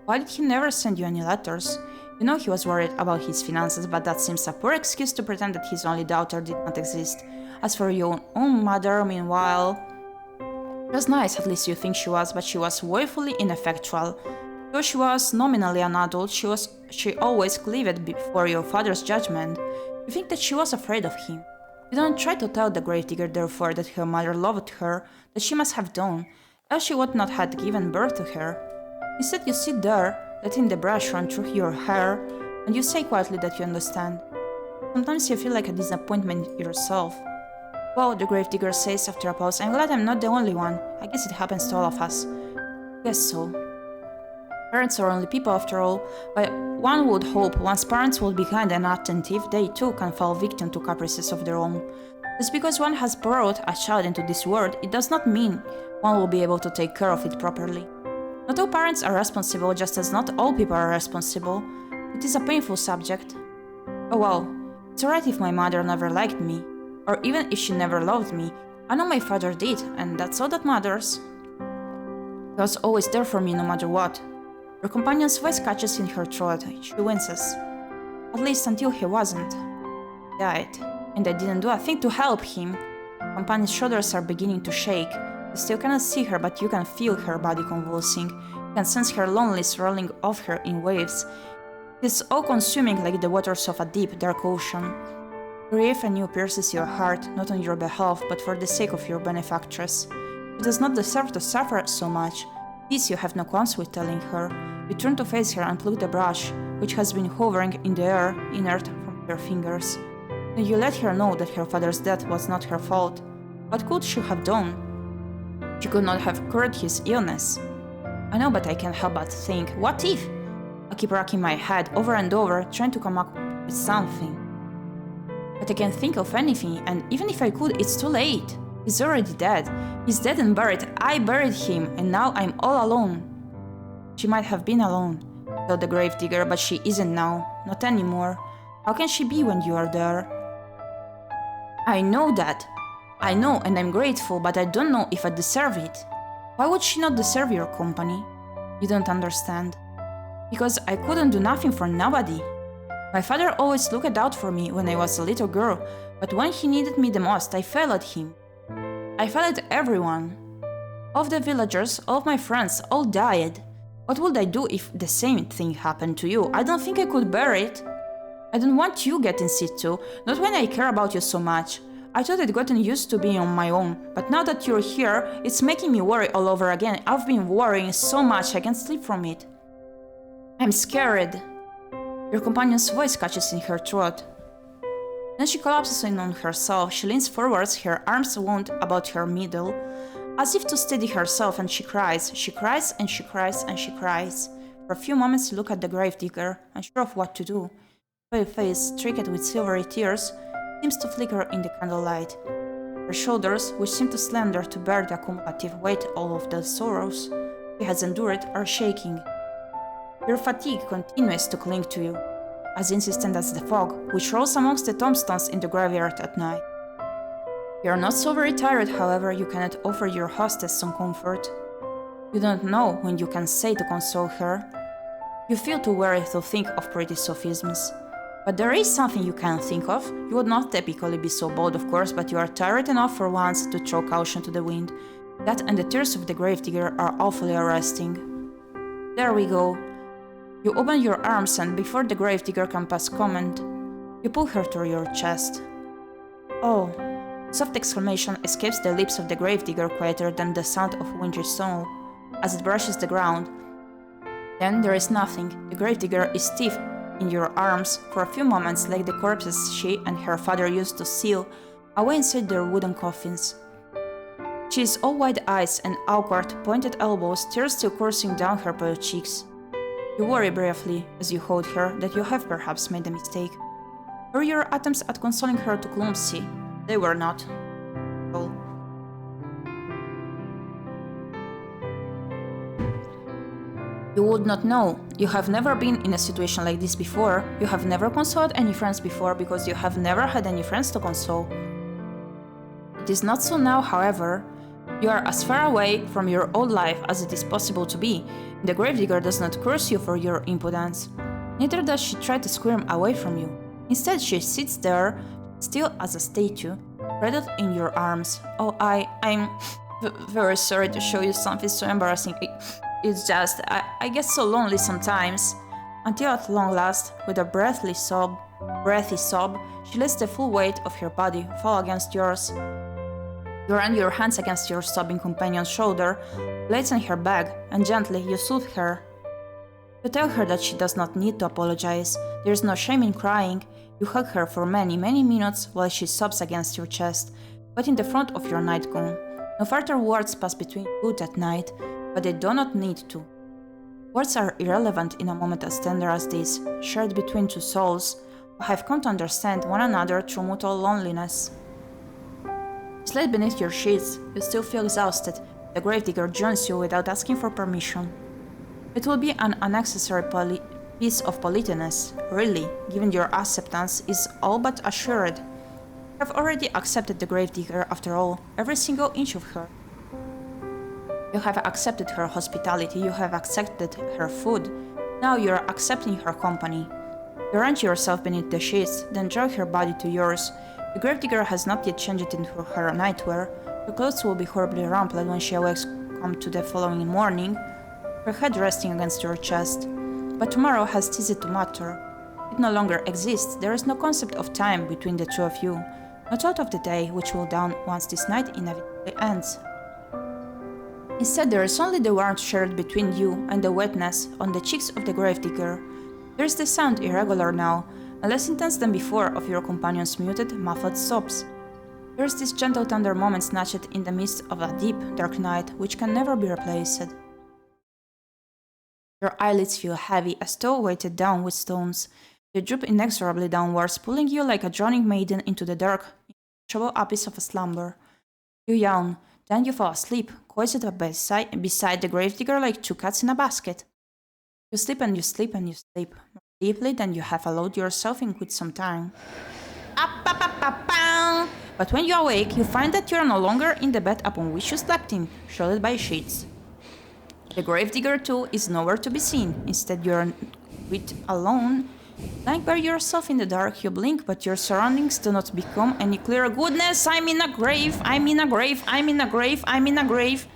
[SPEAKER 1] Why did he never send you any letters? You know he was worried about his finances, but that seems a poor excuse to pretend that his only daughter did not exist. As for your own mother, meanwhile, it was nice, at least you think she was, but she was woefully ineffectual. Though she was nominally an adult, she always cleaved before your father's judgment. You think that she was afraid of him. You don't try to tell the gravedigger, therefore, that her mother loved her, that she must have done, else she would not have given birth to her. Instead, you sit there, letting the brush run through your hair, and you say quietly that you understand. Sometimes you feel like a disappointment yourself. Well, the gravedigger says after a pause, I'm glad I'm not the only one. I guess it happens to all of us. Guess so. Parents are only people after all, but one would hope once parents will be kind and attentive, they too can fall victim to caprices of their own. Just because one has brought a child into this world, it does not mean one will be able to take care of it properly. Not all parents are responsible, just as not all people are responsible. It is a painful subject. Oh well, it's alright if my mother never liked me, or even if she never loved me. I know my father did, and that's all that matters. He was always there for me no matter what. Her companion's voice catches in her throat. She winces. At least until he wasn't. He died, and I didn't do a thing to help him. Companion's shoulders are beginning to shake. You still cannot see her, but you can feel her body convulsing. You can sense her loneliness rolling off her in waves. It is all-consuming like the waters of a deep, dark ocean. Grief anew pierces your heart, not on your behalf, but for the sake of your benefactress. She does not deserve to suffer so much. This you have no qualms with telling her. You turn to face her and pluck the brush, which has been hovering in the air, inert from her fingers. Then you let her know that her father's death was not her fault. What could she have done? She could not have cured his illness. I know, but I can't help but think, what if? I keep racking my head over and over, trying to come up with something. But I can't think of anything, and even if I could, it's too late. He's already dead. He's dead and buried. I buried him, and now I'm all alone. She might have been alone, thought the gravedigger, but she isn't now. Not anymore. How can she be when you are there? I know that. I know, and I'm grateful, but I don't know if I deserve it. Why would she not deserve your company? You don't understand. Because I couldn't do nothing for nobody. My father always looked out for me when I was a little girl, but when he needed me the most, I fell at him. I fell at everyone. All of the villagers, all of my friends, all died. What would I do if the same thing happened to you? I don't think I could bear it. I don't want you getting sick too, not when I care about you so much. I thought I'd gotten used to being on my own, but now that you're here, it's making me worry all over again. I've been worrying so much I can't sleep from it. I'm scared. Your companion's voice catches in her throat. Then she collapses in on herself. She leans forwards, her arms wound about her middle, as if to steady herself, and she cries. She cries and she cries and she cries. For a few moments you look at the gravedigger, unsure of what to do. Her face, streaked with silvery tears, seems to flicker in the candlelight. Her shoulders, which seem too slender to bear the cumulative weight of all of the sorrows she has endured, are shaking. Your fatigue continues to cling to you, as insistent as the fog, which rolls amongst the tombstones in the graveyard at night. You are not so very tired, however, you cannot offer your hostess some comfort. You don't know when you can say to console her. You feel too weary to think of pretty sophisms. But there is something you can think of. You would not typically be so bold, of course, but you are tired enough for once to throw caution to the wind. That and the tears of the gravedigger are awfully arresting. There we go. You open your arms and, before the gravedigger can pass comment, you pull her to your chest. Oh! A soft exclamation escapes the lips of the gravedigger, quieter than the sound of wintry snow, as it brushes the ground. Then there is nothing. The gravedigger is stiff in your arms for a few moments, like the corpses she and her father used to seal away inside their wooden coffins. She is all wide eyes and awkward, pointed elbows, tears still coursing down her pale cheeks. You worry briefly, as you hold her, that you have perhaps made a mistake. Were your attempts at consoling her too clumsy? They were not. Well. You would not know. You have never been in a situation like this before. You have never consoled any friends before because you have never had any friends to console. It is not so now, however. You are as far away from your old life as it is possible to be. The gravedigger does not curse you for your impudence. Neither does she try to squirm away from you. Instead, she sits there, still as a statue, cradled in your arms. Oh, I'm very sorry to show you something so embarrassing. It's just, I get so lonely sometimes. Until at long last, with a breathy sob, she lets the full weight of her body fall against yours. You run your hands against your sobbing companion's shoulder, lays on her back, and gently you soothe her. You tell her that she does not need to apologize. There is no shame in crying. You hug her for many, many minutes while she sobs against your chest, but in the front of your nightgown. No further words pass between you that night, but they do not need to. Words are irrelevant in a moment as tender as this, shared between two souls who have come to understand one another through mutual loneliness. Sleep beneath your sheets, you still feel exhausted. The gravedigger joins you without asking for permission. It will be an unnecessary piece of politeness, really, given your acceptance is all but assured. You have already accepted the gravedigger after all, every single inch of her. You have accepted her hospitality, you have accepted her food. Now you are accepting her company. You arrange yourself beneath the sheets, then draw her body to yours. The gravedigger has not yet changed into her nightwear. Her clothes will be horribly rumpled when she awakes come to the following morning, her head resting against your chest. But tomorrow has ceased to matter. It no longer exists. There is no concept of time between the two of you. No thought of the day which will dawn once this night inevitably ends. Instead, there is only the warmth shared between you and the wetness on the cheeks of the gravedigger. There is the sound, irregular now, and less intense than before, of your companion's muted, muffled sobs. There is this gentle, tender moment snatched in the midst of a deep, dark night, which can never be replaced. Your eyelids feel heavy, as though weighted down with stones. They droop inexorably downwards, pulling you like a drowning maiden into the dark, insatiable abyss of a slumber. You yawn, then you fall asleep, coiled up beside the gravedigger like two cats in a basket. You sleep and you sleep and you sleep, more deeply than you have allowed yourself in quite some time. But when you awake, you find that you are no longer in the bed upon which you slept in, shrouded by sheets. The gravedigger, too, is nowhere to be seen. Instead, you are quite alone. Lying by yourself in the dark, you blink, but your surroundings do not become any clearer. Goodness, I'm in a grave, I'm in a grave, I'm in a grave, I'm in a grave.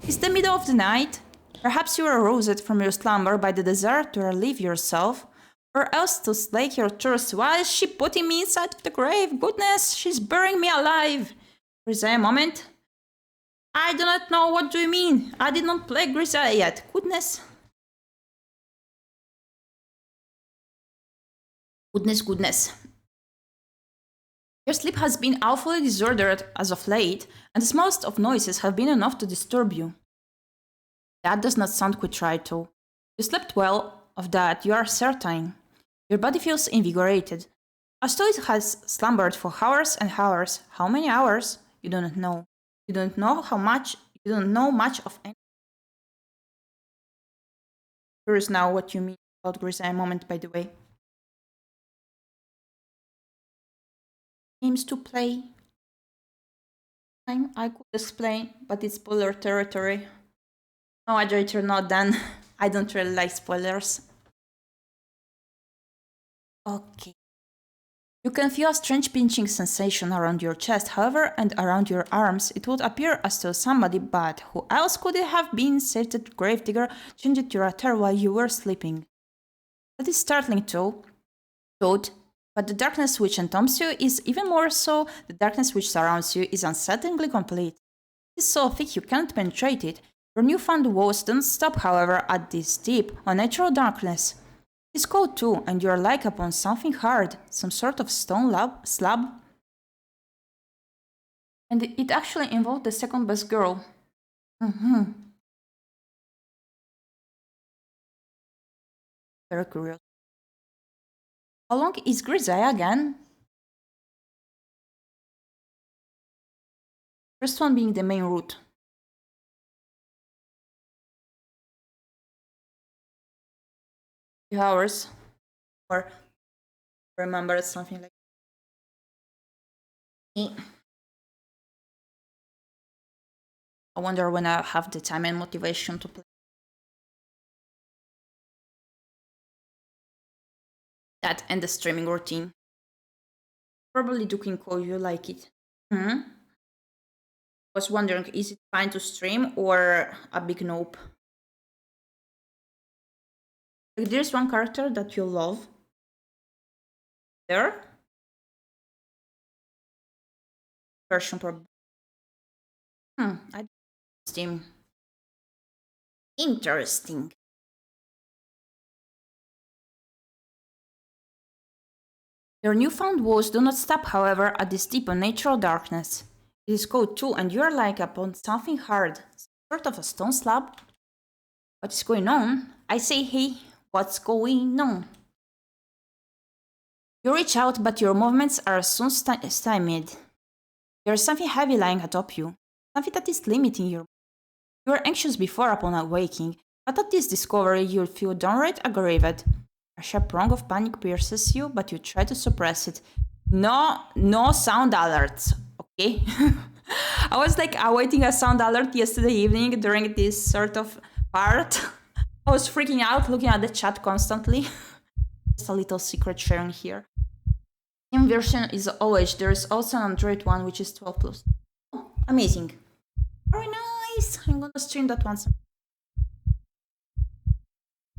[SPEAKER 1] It's the middle of the night. Perhaps you are aroused from your slumber by the desire to relieve yourself, or else to slake your thirst. Why is she putting me inside of the grave? Goodness, she's burying me alive. Grisaille, a moment. I do not know, what do you mean? I did not play Grisaille yet. Goodness. Goodness. Your sleep has been awfully disordered as of late, and the smallest of noises have been enough to disturb you. That does not sound quite right, though. You slept well, of that you are certain. Your body feels invigorated, as though it has slumbered for hours and hours. How many hours? You do not know. You don't know how much. You don't know much of anything. Here is now what you mean about Grisaille moment, by the way. Games to play. I could explain, but it's spoiler territory. No, I'd rather not then. I don't really like spoilers. Okay. You can feel a strange pinching sensation around your chest, however, and around your arms. It would appear as though somebody, but who else could it have been, save the gravedigger, changed your attire while you were sleeping? That is startling too, but the darkness which entombs you is even more so. The darkness which surrounds you is unsettlingly complete. It is so thick you cannot penetrate it. Your newfound woes don't stop, however, at this deep, unnatural darkness. It is cold too, and you are like upon something hard, some sort of stone slab. And it actually involved the second best girl. Very curious. How long is Grisaille again? First one being the main route. few hours, or remember something like me. I wonder when I have the time and motivation to play. That and the streaming routine. Probably looking how you like it. Was wondering, is it fine to stream or a big nope? Like, there's one character that you love. There? Version probably. I Steam. Interesting. Your newfound woes do not stop, however, at this deep unnatural darkness. It is cold too, and you are like upon something hard, sort of a stone slab. What is going on? I say, hey, what's going on? You reach out, but your movements are soon stymied. There is something heavy lying atop you, something that is limiting you. You were anxious before upon awaking, but at this discovery you feel downright aggrieved. A sharp prong of panic pierces you, but you try to suppress it. No sound alerts, okay? I was like awaiting a sound alert yesterday evening during this sort of part. I was freaking out, looking at the chat constantly. Just a little secret sharing here. Steam version is always, there is also an Android one which is 12+. Oh, amazing. Very nice. I'm gonna stream that once.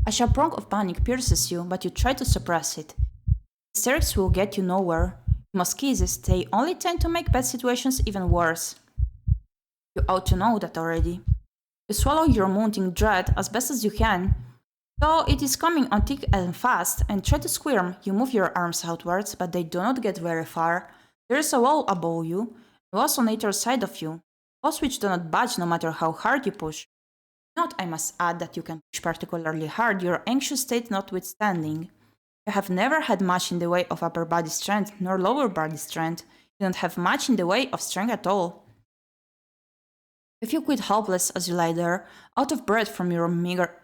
[SPEAKER 1] A sharp prong of panic pierces you, but you try to suppress it. Hysterics will get you nowhere. Most cases, they only tend to make bad situations even worse. You ought to know that already. You swallow your mounting dread as best as you can. Though it is coming on thick and fast, and try to squirm, you move your arms outwards, but they do not get very far. There is a wall above you, walls on either side of you, walls which do not budge no matter how hard you push. Note, I must add, that you can push particularly hard, your anxious state notwithstanding. You have never had much in the way of upper body strength, nor lower body strength. You don't have much in the way of strength at all. You feel quite helpless as you lie there, out of breath from your meager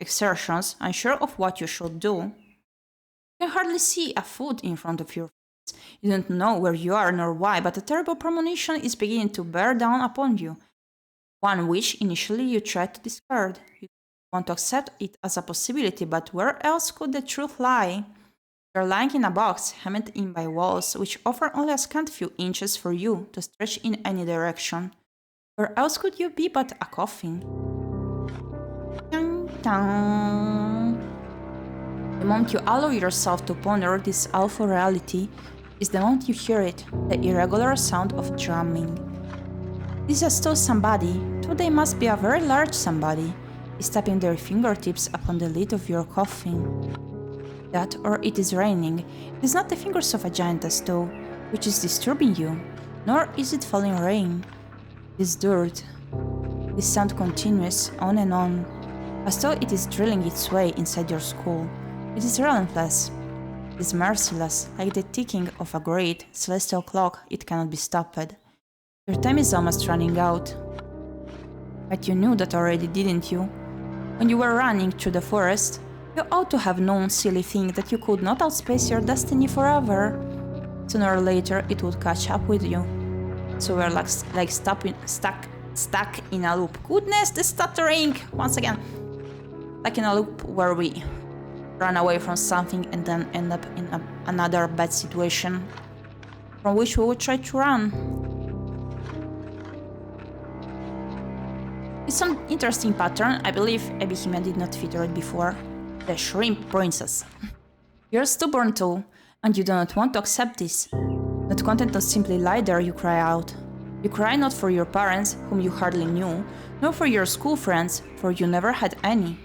[SPEAKER 1] exertions, unsure of what you should do. You can hardly see a foot in front of your face. You don't know where you are nor why, but a terrible premonition is beginning to bear down upon you. One which initially you tried to discard. You want to accept it as a possibility, but where else could the truth lie? You are lying in a box, hemmed in by walls, which offer only a scant few inches for you to stretch in any direction. Where else could you be but a coffin? Dun, dun. The moment you allow yourself to ponder this awful reality is the moment you hear it, the irregular sound of drumming. This is still somebody, though they must be a very large somebody, is tapping their fingertips upon the lid of your coffin. That, or it is raining. It is not the fingers of a giantess, though, which is disturbing you, nor is it falling rain. It is dirt. This sound continues on and on, as though it is drilling its way inside your skull. It is relentless. It is merciless, like the ticking of a great celestial clock. It cannot be stopped. Your time is almost running out. But you knew that already, didn't you? When you were running through the forest, you ought to have known, silly thing, that you could not outspace your destiny forever. Sooner or later, it would catch up with you. So we're like stuck in a loop. Goodness, the stuttering! Once again. Like in a loop where we run away from something and then end up in another bad situation from which we would try to run. It's some interesting pattern. I believe ᴄᴏᴍᴍᴜ did not feature it before. The shrimp princess. You're stubborn too, and you do not want to accept this. Not content to simply lie there, you cry out. You cry not for your parents, whom you hardly knew, nor for your school friends, for you never had any.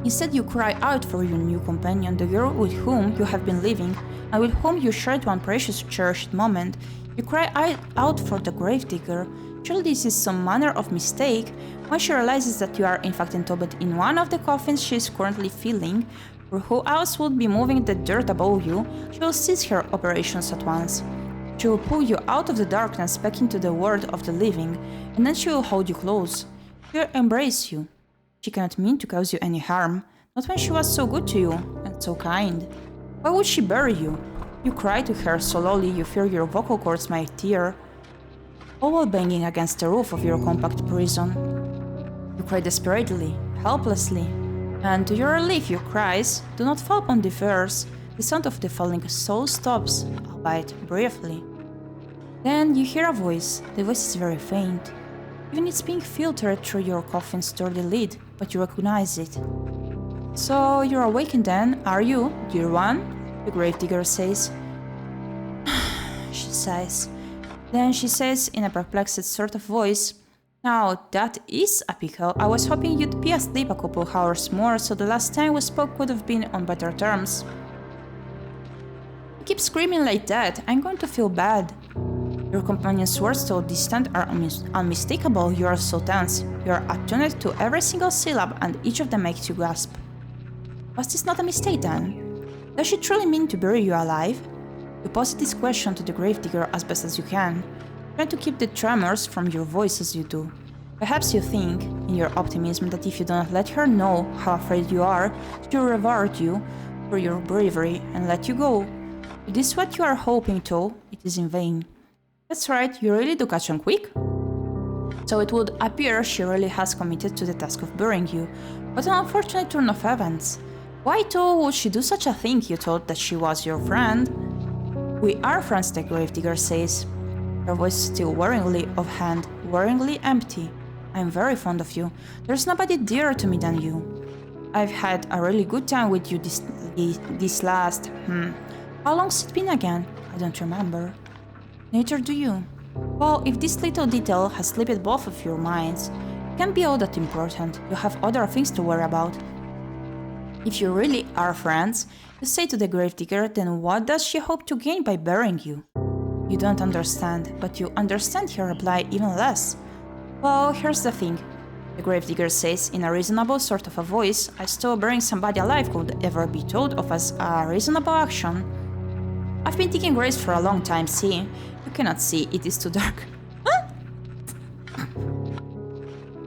[SPEAKER 1] Instead, you cry out for your new companion, the girl with whom you have been living, and with whom you shared one precious cherished moment. You cry out for the gravedigger. Surely this is some manner of mistake. When she realizes that you are in fact entombed in one of the coffins she is currently filling, for who else would be moving the dirt above you, she will cease her operations at once. She will pull you out of the darkness back into the world of the living, and then she will hold you close. She will embrace you. She cannot mean to cause you any harm, not when she was so good to you and so kind. Why would she bury you? You cry to her so lowly you fear your vocal cords might tear, all while banging against the roof of your compact prison. You cry desperately, helplessly, and to your relief your cries do not fall upon deaf ears. The sound of the falling soul stops, albeit briefly. Then you hear a voice. The voice is very faint. Even it's being filtered through your coffin's sturdy lid, but you recognize it. So you're awakened then, are you, dear one? The gravedigger says. She sighs. Then she says in a perplexed sort of voice, "Now that is a pickle. I was hoping you'd be asleep a couple hours more, so the last time we spoke would have been on better terms. You keep screaming like that, I'm going to feel bad." Your companion's words, so distant, are unmistakable. You are so tense. You are attuned to every single syllable, and each of them makes you gasp. Was this not a mistake then? Does she truly mean to bury you alive? You pose this question to the gravedigger as best as you can, trying to keep the tremors from your voice as you do. Perhaps you think, in your optimism, that if you do not let her know how afraid you are, she will reward you for your bravery and let you go. If this is what you are hoping to, it is in vain. That's right, you really do catch on quick. So it would appear she really has committed to the task of burying you, but an unfortunate turn of events. Why too would she do such a thing? You thought that she was your friend? We are friends, the gravedigger says, her voice still worryingly offhand, worryingly empty. I'm very fond of you. There's nobody dearer to me than you. I've had a really good time with you this last... How long's it been again? I don't remember. Neither do you. Well, if this little detail has slipped both of your minds, it can't be all that important. You have other things to worry about. If you really are friends, you say to the gravedigger, then what does she hope to gain by burying you? You don't understand, but you understand her reply even less. Well, here's the thing, the gravedigger says in a reasonable sort of a voice, as though burying somebody alive could ever be thought of as a reasonable action. I've been digging graves for a long time, see? You cannot see, it is too dark.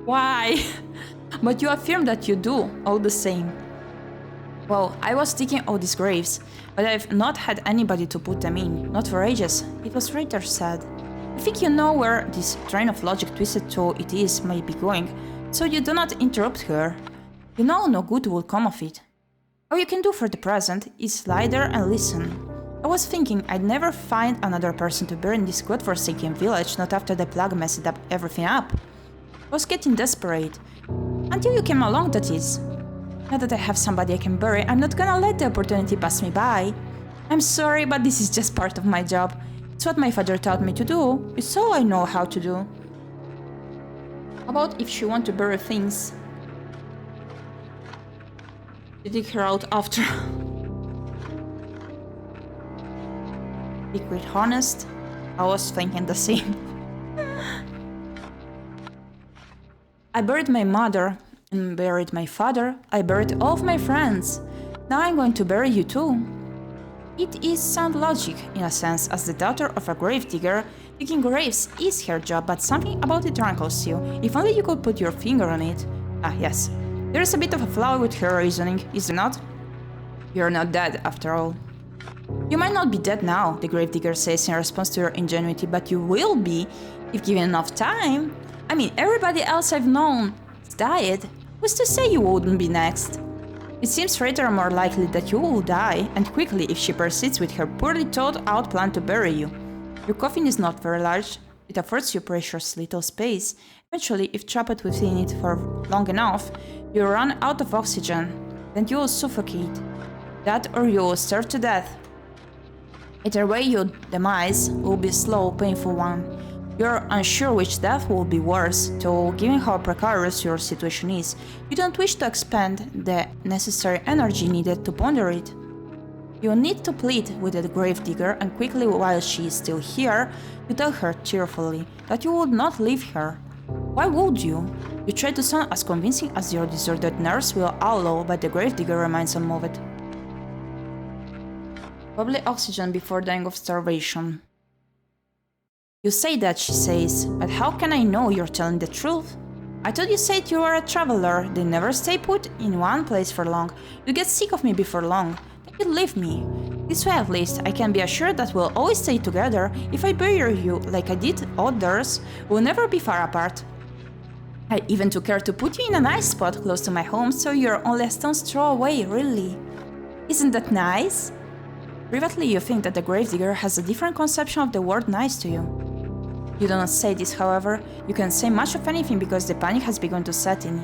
[SPEAKER 1] Why? But you affirm that you do, all the same. Well, I was digging all these graves, but I've not had anybody to put them in, not for ages. It was rather sad. I think you know where this train of logic twisted to it is may be going, so you do not interrupt her. You know no good will come of it. All you can do for the present is lie there and listen. I was thinking I'd never find another person to bury in this godforsaken village, not after the plague messed up everything up. I was getting desperate. Until you came along, that is. Now that I have somebody I can bury, I'm not gonna let the opportunity pass me by. I'm sorry, but this is just part of my job. It's what my father taught me to do. It's all I know how to do. How about if she wants to bury things? You dig her out after. Be quite honest, I was thinking the same. I buried my mother and buried my father. I buried all of my friends. Now I'm going to bury you too. It is sound logic, in a sense, as the daughter of a gravedigger, digging graves is her job, but something about it rankles you. If only you could put your finger on it. Ah, yes. There is a bit of a flaw with her reasoning, is there not? You're not dead, after all. You might not be dead now, the gravedigger says in response to your ingenuity, but you will be, if given enough time. I mean, everybody else I've known has died. Who's to say you wouldn't be next? It seems rather more likely that you will die, and quickly, if she persists with her poorly thought-out plan to bury you. Your coffin is not very large. It affords you precious little space. Eventually, if trapped within it for long enough, you run out of oxygen. Then you will suffocate. That or you will starve to death. Either way, your demise will be a slow, painful one. You're unsure which death will be worse, though given how precarious your situation is, you don't wish to expend the necessary energy needed to ponder it. You need to plead with the gravedigger, and quickly while she is still here, you tell her cheerfully that you would not leave her. Why would you? You try to sound as convincing as your disordered nerves will allow, but the gravedigger remains unmoved. Probably oxygen before dying of starvation. You say that, she says, but how can I know you're telling the truth? I thought you said you were a traveler. They never stay put in one place for long. You get sick of me before long. Then you leave me. This way at least, I can be assured that we'll always stay together. If I bury you like I did others, we'll never be far apart. I even took care to put you in a nice spot close to my home, so you're only a stone's throw away, really. Isn't that nice? Privately, you think that the gravedigger has a different conception of the word nice to you. You do not say this, however. You can say much of anything because the panic has begun to set in.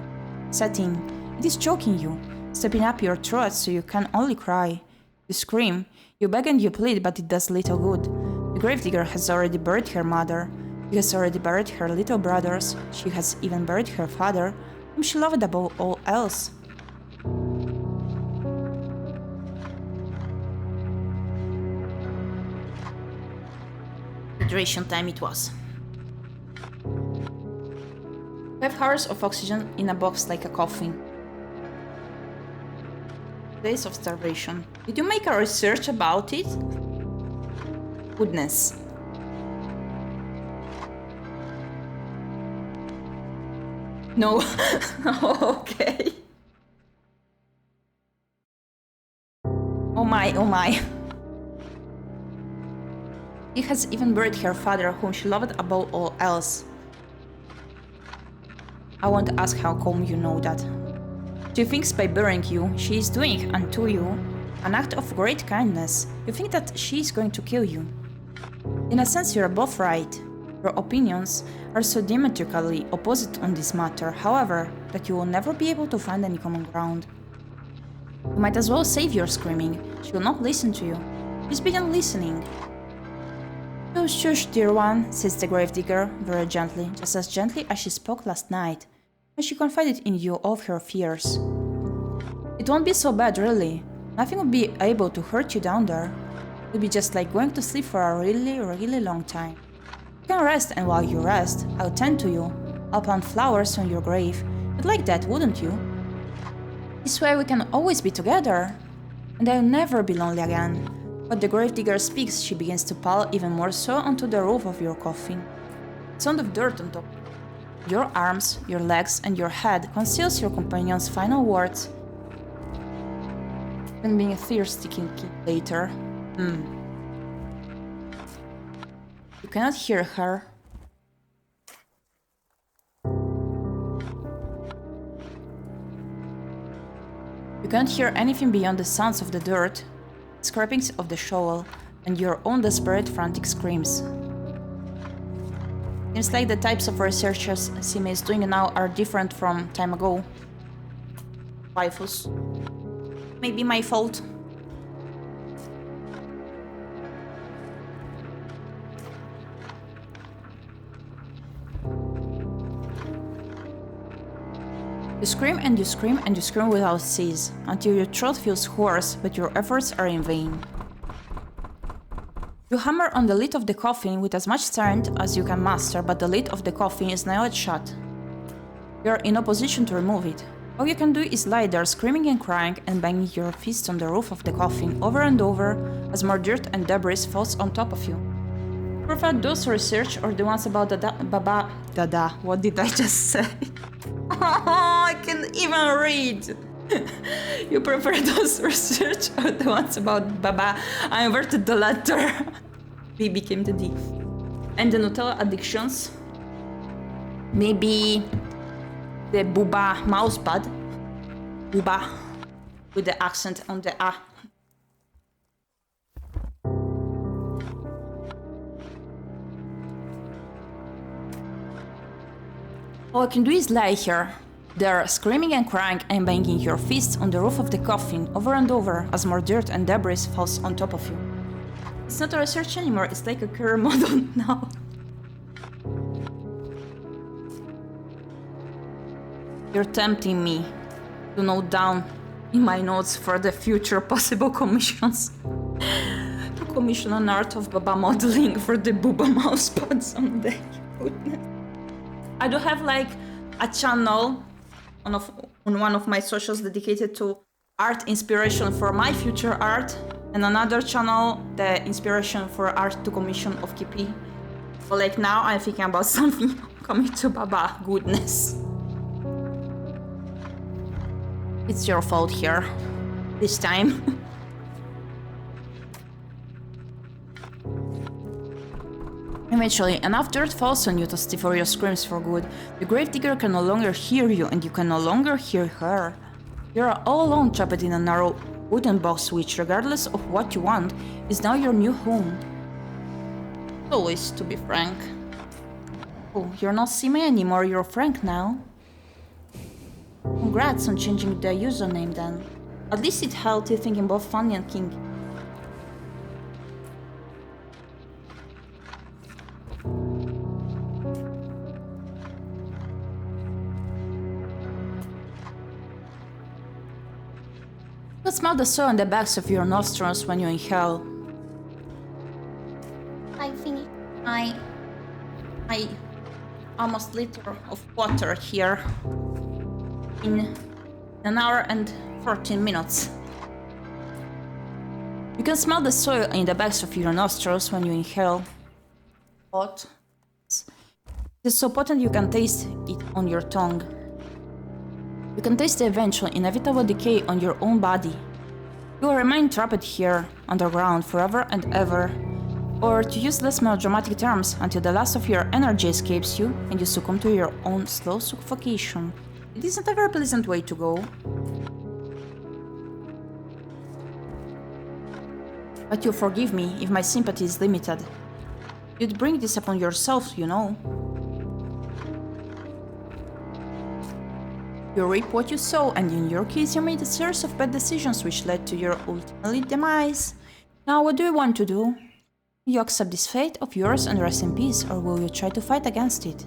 [SPEAKER 1] It is choking you, stepping up your throat so you can only cry. You scream, you beg and you plead, but it does little good. The gravedigger has already buried her mother. She has already buried her little brothers. She has even buried her father, whom she loved above all else. Hydration time it was. 5 hours of oxygen in a box like a coffin. Days of starvation. Did you make a research about it? Goodness. No. Okay. Oh my, oh my. She has even buried her father, whom she loved above all else. I won't ask how come you know that. She thinks by burying you, she is doing unto you an act of great kindness. You think that she is going to kill you. In a sense, you are both right. Your opinions are so diametrically opposite on this matter, however, that you will never be able to find any common ground. You might as well save your screaming. She will not listen to you. She's begun listening. "Oh, shush, dear one," says the gravedigger, very gently, just as gently as she spoke last night, when she confided in you all of her fears. "It won't be so bad, really. Nothing will be able to hurt you down there. It'll be just like going to sleep for a really, really long time. You can rest, and while you rest, I'll tend to you. I'll plant flowers on your grave. You'd like that, wouldn't you? This way we can always be together, and I'll never be lonely again." But the gravedigger speaks, she begins to pile even more so onto the roof of your coffin. The sound of dirt on top. Your arms, your legs, and your head conceals your companion's final words. And being a tear-sticking kid later. You cannot hear her. You can't hear anything beyond the sounds of the dirt, scrapings of the shovel, and your own desperate, frantic screams. Seems like the types of researches Sime is doing now are different from time ago. Waifus. Maybe my fault. You scream and you scream and you scream without cease, until your throat feels hoarse, but your efforts are in vain. You hammer on the lid of the coffin with as much strength as you can muster, but the lid of the coffin is nailed shut. You are in no position to remove it. All you can do is lie there screaming and crying and banging your fist on the roof of the coffin over and over as more dirt and debris falls on top of you. You prefer those research or the ones about Dada? What did I just say? I can't even read. You prefer those research or the ones about Baba? I inverted the letter. B became the D. And the Nutella addictions? Maybe the Booba mousepad. Booba. With the accent on the A. All I can do is lie here, there, screaming and crying and banging your fists on the roof of the coffin over and over as more dirt and debris falls on top of you. It's not a research anymore, it's like a career model now. You're tempting me to note down in my notes for the future possible commissions. To commission an art of Baba modeling for the Booba mousepad someday. Goodness. I do have like a channel on one of my socials dedicated to art inspiration for my future art, and another channel, the inspiration for art to commission of Gyepi. But like now I'm thinking about something coming to Baba. Goodness. It's your fault here. This time. Eventually, enough dirt falls on you to stifle your screams for good. The gravedigger can no longer hear you, and you can no longer hear her. You are all alone, trapped in a narrow wooden box which, regardless of what you want, is now your new home. Always, to be frank. Oh, you're not Sime anymore, you're Frank now. Congrats on changing the username then. At least it helped you thinking both funny and kinky. You can smell the soil on the backs of your nostrils when you inhale. I think I almost liter of water here in an hour and 14 minutes. You can smell the soil in the backs of your nostrils when you inhale. Hot. It's so potent you can taste it on your tongue. You can taste the eventual, inevitable decay on your own body. You will remain trapped here, underground, forever and ever. Or, to use less melodramatic terms, until the last of your energy escapes you and you succumb to your own slow suffocation. It isn't a very pleasant way to go. But you'll forgive me if my sympathy is limited. You'd bring this upon yourself, you know. You reap what you sow, and in your case you made a series of bad decisions which led to your ultimate demise. Now what do you want to do? Will you accept this fate of yours and rest in peace, or will you try to fight against it?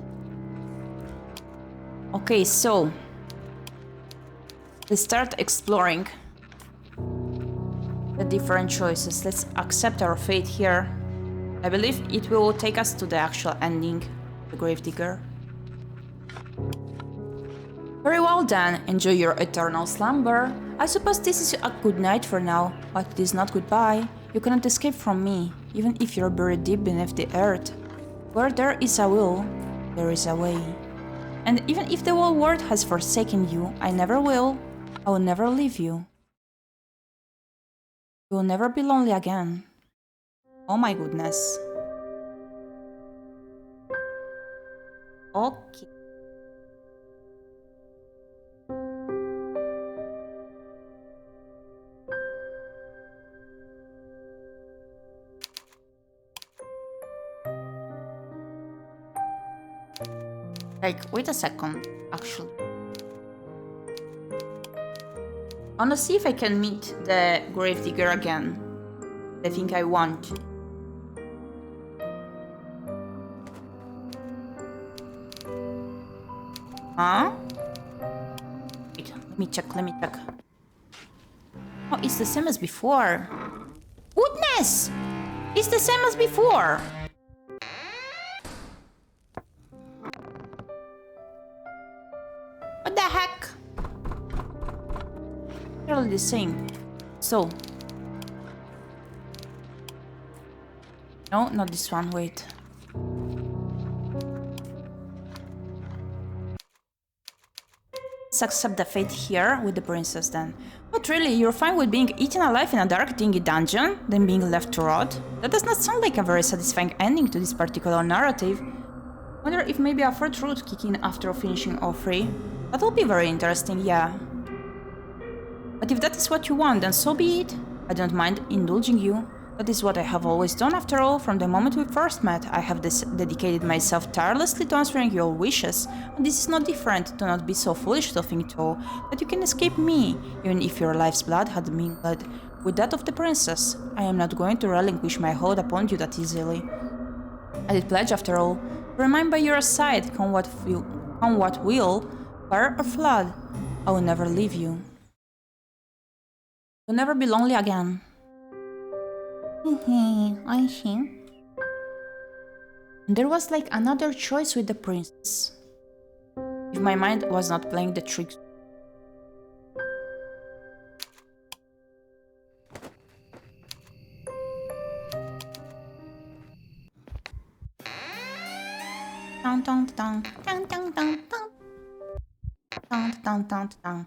[SPEAKER 1] Okay, so let's start exploring the different choices. Let's accept our fate here. I believe it will take us to the actual ending, the gravedigger. Very well then, enjoy your eternal slumber. I suppose this is a good night for now, but it is not goodbye. You cannot escape from me, even if you're buried deep beneath the earth. Where there is a will, there is a way. And even if the whole world has forsaken you, I never will. I will never leave you. You will never be lonely again. Oh my goodness. Okay. Like, wait a second, actually. I wanna see if I can meet the gravedigger again. I think I want. Huh? Wait, let me check. Oh, it's the same as before. Goodness! It's the same as before! What the heck? Literally the same. So. No, not this one, wait. Let's accept the fate here with the princess then. But really, you're fine with being eaten alive in a dark, dingy dungeon, then being left to rot? That does not sound like a very satisfying ending to this particular narrative. Wonder if maybe a third route kick in after finishing all three. That will be very interesting, yeah. But if that is what you want, then so be it. I don't mind indulging you. That is what I have always done after all. From the moment we first met, I have dedicated myself tirelessly to answering your wishes. And this is no different. Do not be so foolish to think, too, that you can escape me, even if your life's blood had mingled with that of the princess. I am not going to relinquish my hold upon you that easily. I did pledge, after all. Remain by your side, come what will, fire or flood. I will never leave you. You'll never be lonely again. I see. And there was like another choice with the princess. If my mind was not playing the tricks. Dun dun dun dun dun dun dun dun dun dun.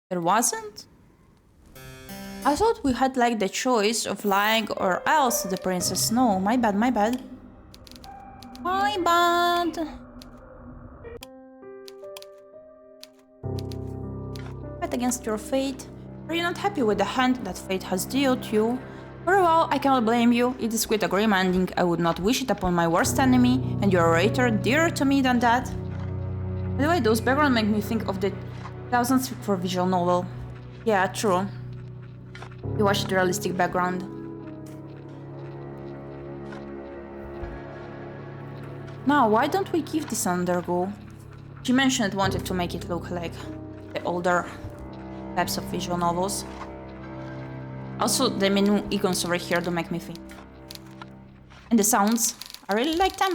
[SPEAKER 1] There wasn't? I thought we had like the choice of lying or else the princess. No, my bad, my bad. My bad. Fight against your fate. Are you not happy with the hand that fate has dealt you? Very well, I cannot blame you. It is quite a grim ending. I would not wish it upon my worst enemy, and you are a writer dearer to me than that. By the way, those backgrounds make me think of the thousands for visual novel. Yeah, true. You watched the realistic background. Now, why don't we give this another go? She mentioned wanted to make it look like the older types of visual novels. Also, the menu icons over here do make me think. And the sounds, I really like them.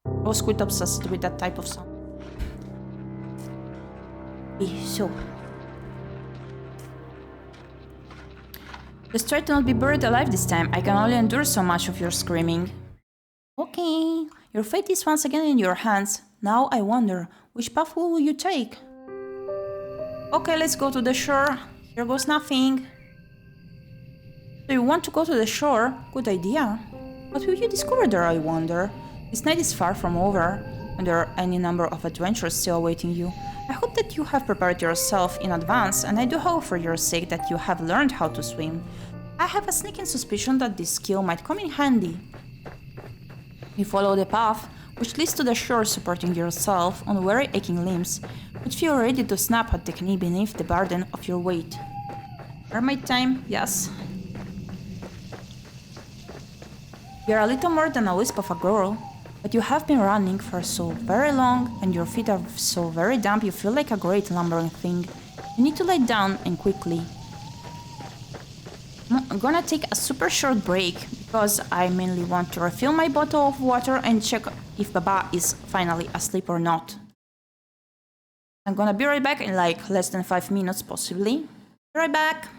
[SPEAKER 1] I was quite obsessed with that type of sound. So. Just try to not be buried alive this time. I can only endure so much of your screaming. Okay, your fate is once again in your hands. Now I wonder, which path will you take? Okay, let's go to the shore. Here goes nothing. So you want to go to the shore? Good idea. What will you discover there, I wonder? This night is far from over, and there are any number of adventures still awaiting you. I hope that you have prepared yourself in advance, and I do hope for your sake that you have learned how to swim. I have a sneaking suspicion that this skill might come in handy. You follow the path, which leads to the shore, supporting yourself on very aching limbs, but feel ready to snap at the knee beneath the burden of your weight. Mermaid time, yes. You're a little more than a wisp of a girl, but you have been running for so very long, and your feet are so very damp you feel like a great lumbering thing. You need to lie down, and quickly. I'm gonna take a super short break, because I mainly want to refill my bottle of water and check if Baba is finally asleep or not. I'm gonna be right back in like less than 5 minutes, possibly. Be right back!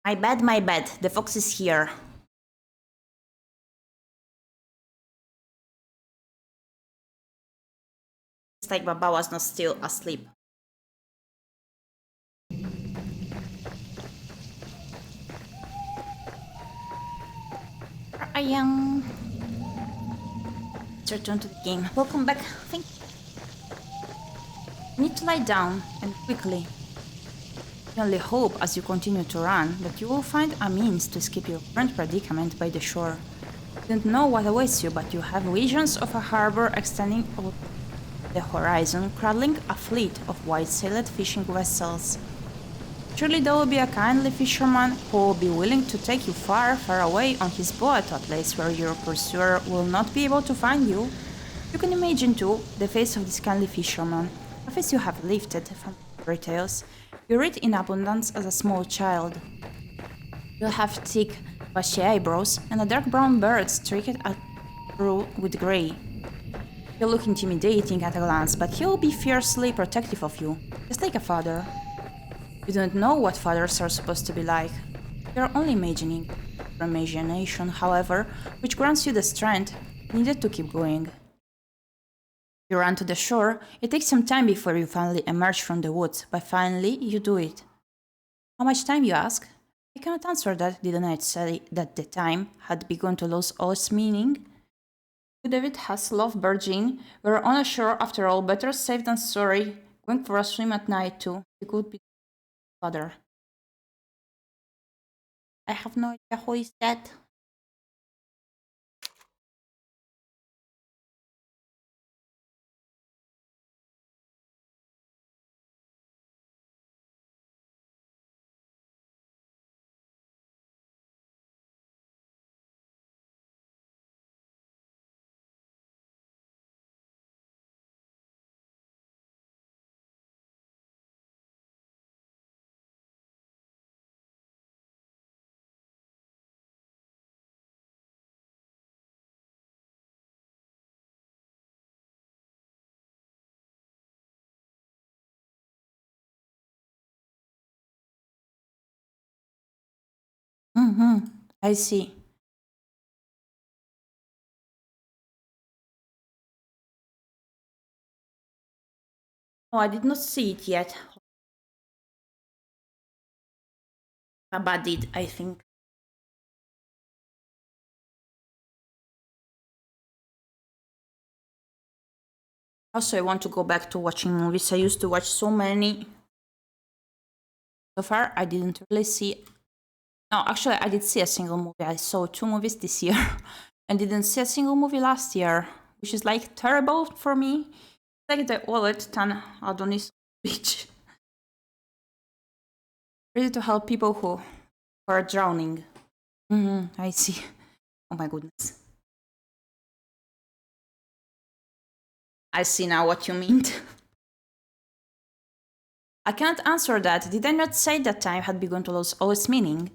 [SPEAKER 1] My bad. The fox is here. It's like Baba was not still asleep. Where I am. Let's return to the game. Welcome back. Thank you. You need to lie down, and quickly. You only hope, as you continue to run, that you will find a means to escape your current predicament by the shore. You don't know what awaits you, but you have visions of a harbor extending over the horizon, cradling a fleet of white-sailed fishing vessels. Surely there will be a kindly fisherman who will be willing to take you far, far away on his boat to a place where your pursuer will not be able to find you. You can imagine, too, the face of this kindly fisherman, a face you have lifted from fairy tales. You read in abundance as a small child. You have thick, bushy eyebrows and a dark brown beard streaked through with grey. You look intimidating at a glance, but he will be fiercely protective of you, just like a father. You don't know what fathers are supposed to be like. You are only imagining. Your imagination, however, which grants you the strength needed to keep going. You run to the shore. It takes some time before you finally emerge from the woods, but finally you do it. How much time, you ask? I cannot answer that. Didn't I say that the time had begun to lose all its meaning? You, David Hasselhoff, Virgin, were on a shore after all, better safe than sorry, going for a swim at night too. He could be father. I have no idea who is that. I see. Oh, I did not see it yet. Baba did, I think. Also, I want to go back to watching movies. I used to watch so many. So far, I didn't really see. No, actually, I did see a single movie. I saw 2 movies this year and didn't see a single movie last year, which is like terrible for me. It's like the wallet Tan Adonis Beach. Ready to help people who are drowning. I see. Oh my goodness. I see now what you meant. I cannot answer that. Did I not say that time had begun to lose all its meaning?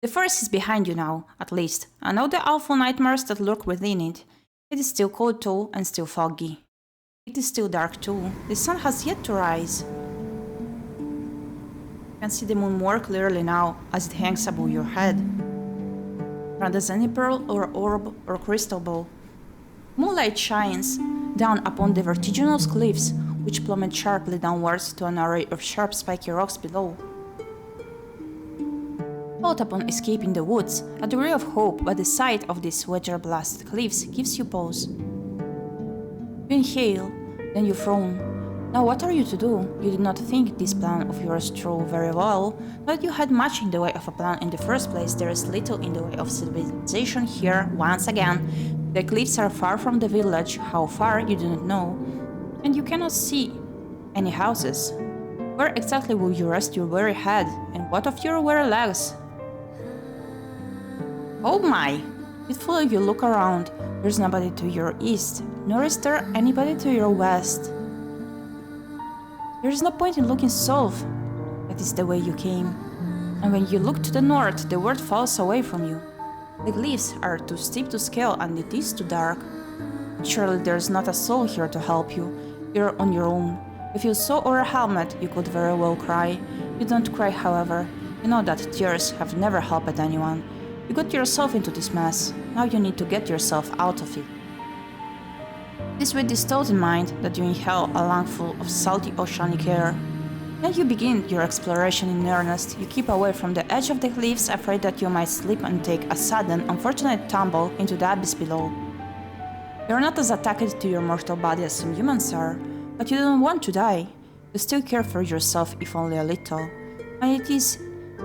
[SPEAKER 1] The forest is behind you now, at least, and all the awful nightmares that lurk within it. It is still cold too, and still foggy. It is still dark too. The sun has yet to rise. You can see the moon more clearly now, as it hangs above your head. Round as any pearl or orb or crystal ball. Moonlight shines down upon the vertiginous cliffs, which plummet sharply downwards to an array of sharp spiky rocks below. Thought upon escaping the woods, a degree of hope, but the sight of these weather-blasted cliffs gives you pause. You inhale, then you frown. Now what are you to do? You did not think this plan of yours through very well. Not that you had much in the way of a plan in the first place. There is little in the way of civilization here, once again. The cliffs are far from the village, how far you do not know, and you cannot see any houses. Where exactly will you rest your weary head, and what of your weary legs? Oh my! Fitfully you look around. There's nobody to your east, nor is there anybody to your west. There is no point in looking south. That is the way you came. And when you look to the north, the world falls away from you. The cliffs are too steep to scale, and it is too dark. Surely there's not a soul here to help you. You're on your own. If you saw our helmet, you could very well cry. You don't cry, however. You know that tears have never helped anyone. You got yourself into this mess. Now you need to get yourself out of it. It is with this thought in mind that you inhale a lungful of salty oceanic air. Then you begin your exploration in earnest. You keep away from the edge of the cliffs, afraid that you might slip and take a sudden, unfortunate tumble into the abyss below. You are not as attached to your mortal body as some humans are, but you don't want to die. You still care for yourself, if only a little. And it is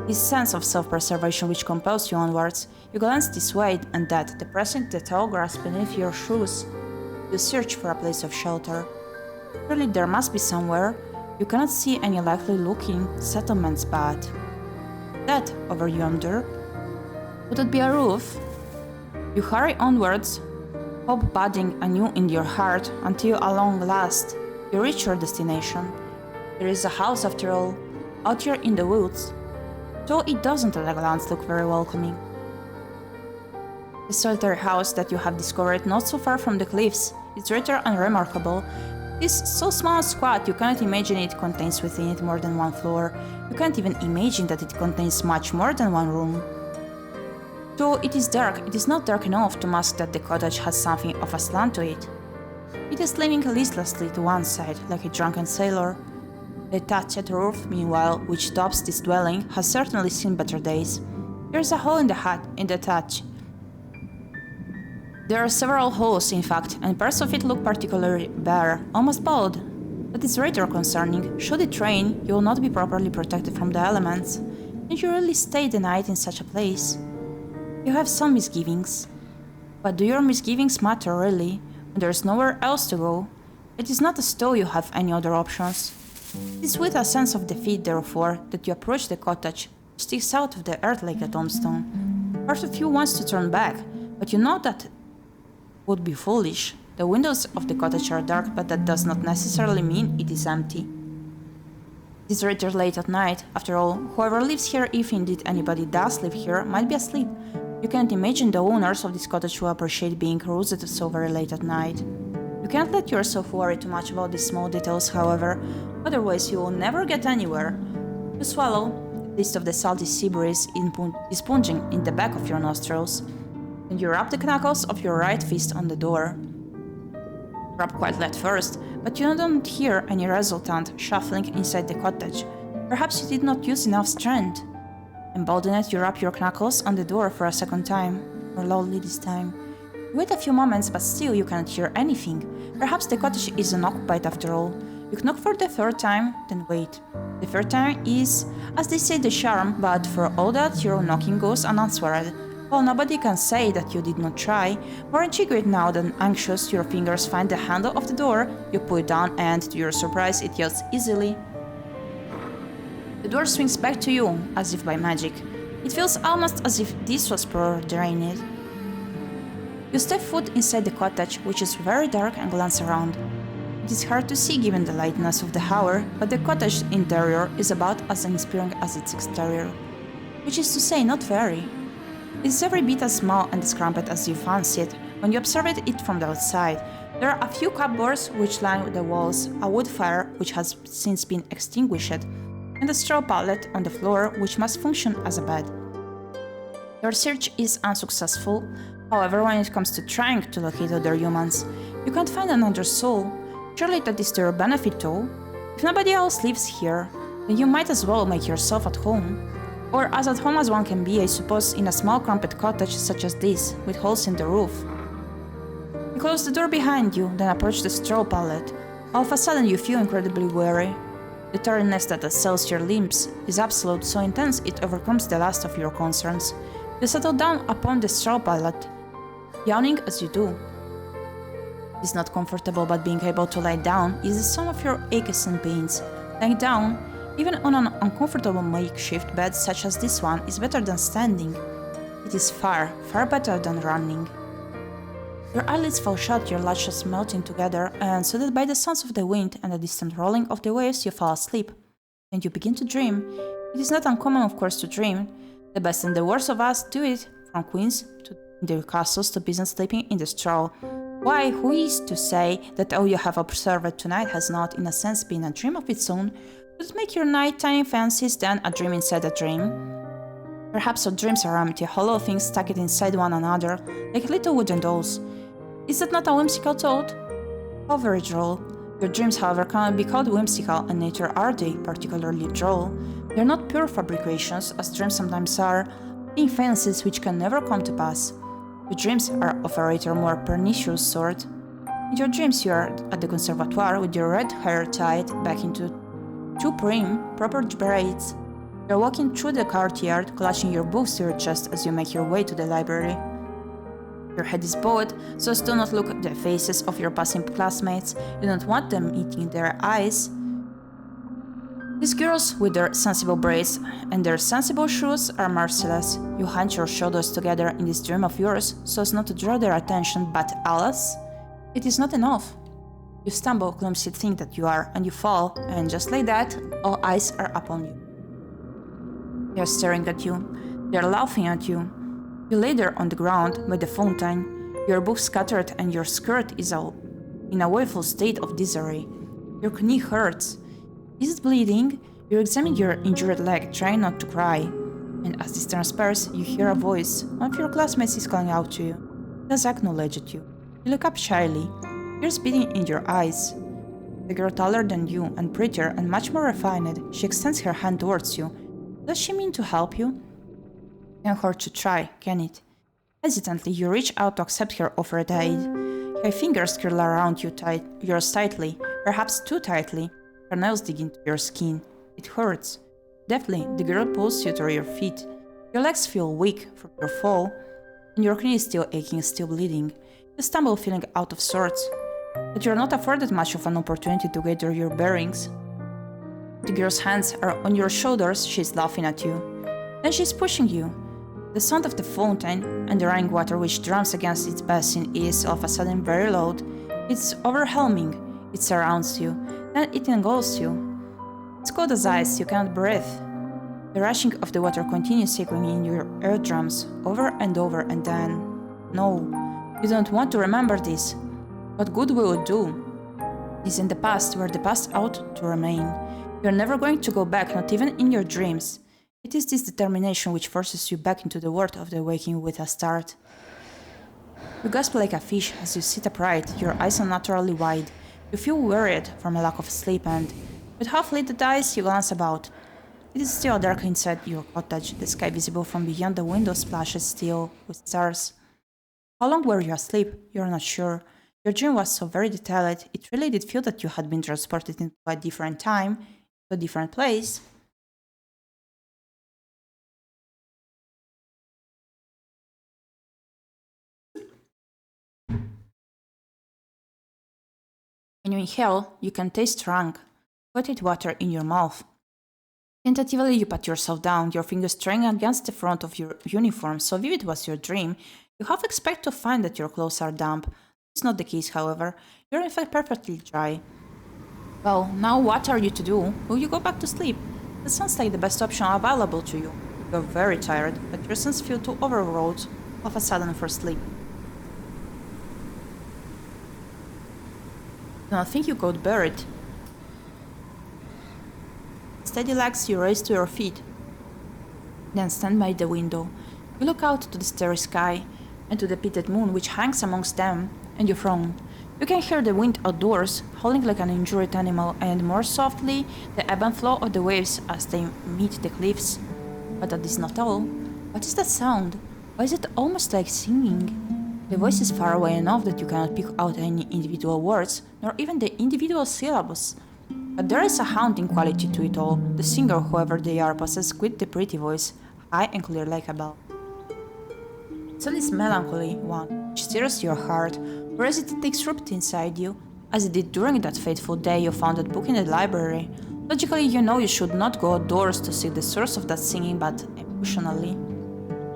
[SPEAKER 1] this sense of self-preservation which compels you onwards. You glance this way and that, depressing the tall grass beneath your shoes. You search for a place of shelter. Surely there must be somewhere. You cannot see any likely-looking settlements, but that over yonder, would it be a roof? You hurry onwards, hope budding anew in your heart, until at long last you reach your destination. There is a house after all, out here in the woods, though it doesn't at a glance look very welcoming. The solitary house that you have discovered not so far from the cliffs is rather unremarkable. It is so small and squat you cannot imagine it contains within it more than one floor. You can't even imagine that it contains much more than one room. Though it is dark, it is not dark enough to mask that the cottage has something of a slant to it. It is leaning listlessly to one side, like a drunken sailor. The thatched roof, meanwhile, which tops this dwelling, has certainly seen better days. There is a hole in the thatch. There are several holes, in fact, and parts of it look particularly bare, almost bald. That is rather concerning. Should it rain, you will not be properly protected from the elements. And you really stay the night in such a place? You have some misgivings. But do your misgivings matter, really, when there is nowhere else to go? It is not as though you have any other options. It is with a sense of defeat, therefore, that you approach the cottage, which sticks out of the earth like a tombstone. Part of you wants to turn back, but you know that would be foolish. The windows of the cottage are dark, but that does not necessarily mean it is empty. It is rather late at night. After all, whoever lives here, if indeed anybody does live here, might be asleep. You can't imagine the owners of this cottage who appreciate being roused so very late at night. You can't let yourself worry too much about these small details, however, otherwise you will never get anywhere. You swallow. The taste of the salty sea breeze is punging in the back of your nostrils. And you rub the knuckles of your right fist on the door. Rub quite light first, but you don't hear any resultant shuffling inside the cottage. Perhaps you did not use enough strength. Emboldened, you rub your knuckles on the door for a second time, more loudly this time. You wait a few moments, but still you cannot hear anything. Perhaps the cottage is unoccupied after all. You knock for the third time, then wait. The third time is, as they say, the charm, but for all that your knocking goes unanswered. Well, nobody can say that you did not try. More intrigued now than anxious, your fingers find the handle of the door, you pull it down and, to your surprise, it yields easily. The door swings back to you, as if by magic. It feels almost as if this was preordained. You step foot inside the cottage, which is very dark, and glance around. It is hard to see given the lightness of the hour, but the cottage interior is about as inspiring as its exterior. Which is to say, not very. It is every bit as small and cramped as you fancy it when you observe it from the outside. There are a few cupboards which line the walls, a wood fire which has since been extinguished, and a straw pallet on the floor which must function as a bed. Your search is unsuccessful, however, when it comes to trying to locate other humans. You can't find another soul. Surely that is to your benefit though. If nobody else lives here, then you might as well make yourself at home. Or as at home as one can be, I suppose, in a small cramped cottage such as this, with holes in the roof. You close the door behind you, then approach the straw pallet. All of a sudden you feel incredibly weary. The tiredness that assails your limbs is absolute, so intense it overcomes the last of your concerns. You settle down upon the straw pallet, yawning as you do. It is not comfortable, but being able to lie down is the sum of your aches and pains. Lying down, even on an uncomfortable makeshift bed such as this one, is better than standing. It is far, far better than running. Your eyelids fall shut, your lashes melting together, and so that by the sounds of the wind and the distant rolling of the waves you fall asleep. And you begin to dream. It is not uncommon, of course, to dream. The best and the worst of us do it, from queens to their castles to peasants sleeping in the straw. Why, who is to say that all you have observed tonight has not, in a sense, been a dream of its own? Just make your nighttime fancies then a dream inside a dream. Perhaps our dreams are empty, hollow things stacked inside one another, like little wooden dolls. Is that not a whimsical thought? How very droll. Your dreams, however, cannot be called whimsical, and neither are they particularly droll. They are not pure fabrications, as dreams sometimes are, being fancies which can never come to pass. Your dreams are of a rather more pernicious sort. In your dreams you are at the conservatoire with your red hair tied back into two prim, proper braids. You are walking through the courtyard, clutching your books to your chest as you make your way to the library. Your head is bowed, so as to not look at the faces of your passing classmates. You don't want them eating their eyes. These girls with their sensible braids and their sensible shoes are merciless. You hunch your shoulders together in this dream of yours so as not to draw their attention, but alas, it is not enough. You stumble, clumsy thing that you are, and you fall, and just like that, all eyes are upon you. They are staring at you. They are laughing at you. You lay there on the ground by the fountain, your books scattered and your skirt is in a woeful state of disarray. Your knee hurts. Is it bleeding? You examine your injured leg, trying not to cry. And as this transpires, you hear a voice. One of your classmates is calling out to you. It does acknowledge at you. You look up shyly, tears beating in your eyes. The girl taller than you and prettier and much more refined, she extends her hand towards you. Does she mean to help you? Can't hurt to try, can it? Hesitantly, you reach out to accept her offered aid. Her fingers curl around yours tightly, perhaps too tightly. Her nails dig into your skin. It hurts. Deftly, the girl pulls you to your feet. Your legs feel weak from your fall, and your knee is still aching, still bleeding. You stumble, feeling out of sorts, but you are not afforded much of an opportunity to gather your bearings. The girl's hands are on your shoulders. She's laughing at you. Then she's pushing you. The sound of the fountain and the running water which drums against its basin is all of a sudden very loud. It's overwhelming. It surrounds you. Then it engulfs you. It's cold as ice. You cannot breathe. The rushing of the water continues echoing in your eardrums over and over, and then... No, you don't want to remember this. What good will it do? It is in the past, where the past ought to remain. You are never going to go back, not even in your dreams. It is this determination which forces you back into the world of the waking with a start. You gasp like a fish as you sit upright, your eyes unnaturally wide. You feel worried from a lack of sleep, and, with half-lidded eyes, you glance about. It is still dark inside your cottage, the sky visible from beyond the window splashes still with stars. How long were you asleep? You are not sure. Your dream was so very detailed, it really did feel that you had been transported into a different time, to a different place. When you inhale, you can taste rank, wetted water in your mouth. Tentatively, you pat yourself down, your fingers straying against the front of your uniform. So vivid was your dream, you half expect to find that your clothes are damp. It's not the case, however. You're in fact perfectly dry. Well, now what are you to do? Will you go back to sleep? That sounds like the best option available to you. You're very tired, but your senses feel too overwrought of a sudden for sleep. Do not think you could bear it. Steady legs you raise to your feet. Then stand by the window. You look out to the starry sky and to the pitted moon which hangs amongst them, and you frown. You can hear the wind outdoors, howling like an injured animal, and more softly the ebb and flow of the waves as they meet the cliffs. But that is not all. What is that sound? Why is it almost like singing? The voice is far away enough that you cannot pick out any individual words, nor even the individual syllables. But there is a haunting quality to it all. The singer, whoever they are, possesses quite the pretty voice, high and clear like a bell. It's on this melancholy one, which stirs your heart, whereas it takes root inside you, as it did during that fateful day you found that book in the library. Logically, you know you should not go outdoors to seek the source of that singing, but emotionally.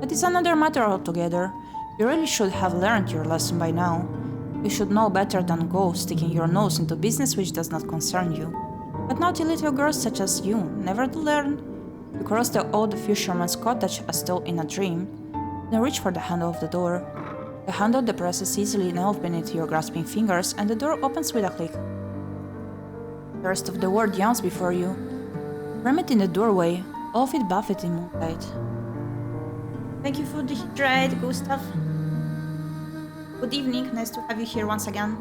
[SPEAKER 1] That is another matter altogether. You really should have learned your lesson by now. You should know better than go sticking your nose into business which does not concern you. But naughty little girls such as you never do learn. You cross the old fisherman's cottage as though in a dream, then reach for the handle of the door. The handle depresses easily enough beneath your grasping fingers, and the door opens with a click. The rest of the world yawns before you. Hermit in the doorway, all of it bathed in moonlight. Thank you for the trade, Gustav. Good evening, nice to have you here once again.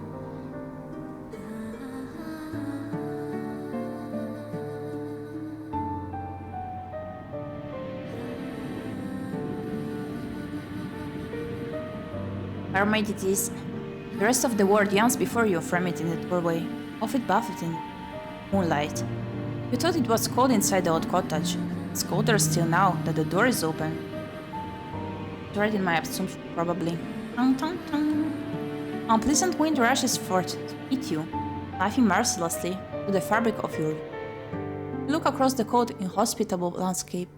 [SPEAKER 1] Mermaid it is. The rest of the world yawns before you, Hermit in the doorway, all of it bathed in moonlight. You thought it was cold inside the old cottage. It's colder still now that the door is open. It's right in my assumption, probably. Tung, tung, tung. Unpleasant wind rushes forth to meet you, knifing mercilessly to the fabric of your... You look across the cold, inhospitable landscape,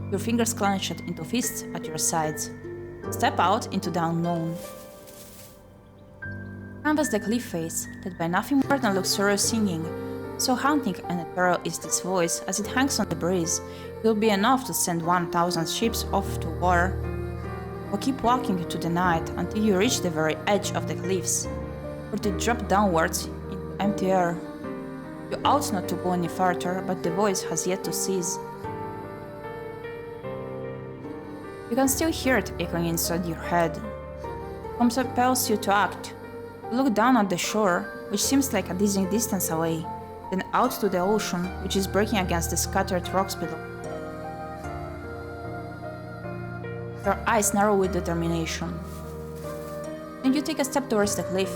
[SPEAKER 1] your fingers clenched into fists at your sides. Step out into the unknown. Canvas the cliff face, led by nothing more than luxurious singing. So haunting and ethereal is this voice, as it hangs on the breeze, it will be enough to send 1,000 ships off to war. Or keep walking into the night until you reach the very edge of the cliffs, where they drop downwards into empty air. You ought not to go any further, but the voice has yet to cease. You can still hear it echoing inside your head. It compels you to act. You look down at the shore, which seems like a dizzying distance away, then out to the ocean, which is breaking against the scattered rocks below. Your eyes narrow with determination. Then you take a step towards the cliff.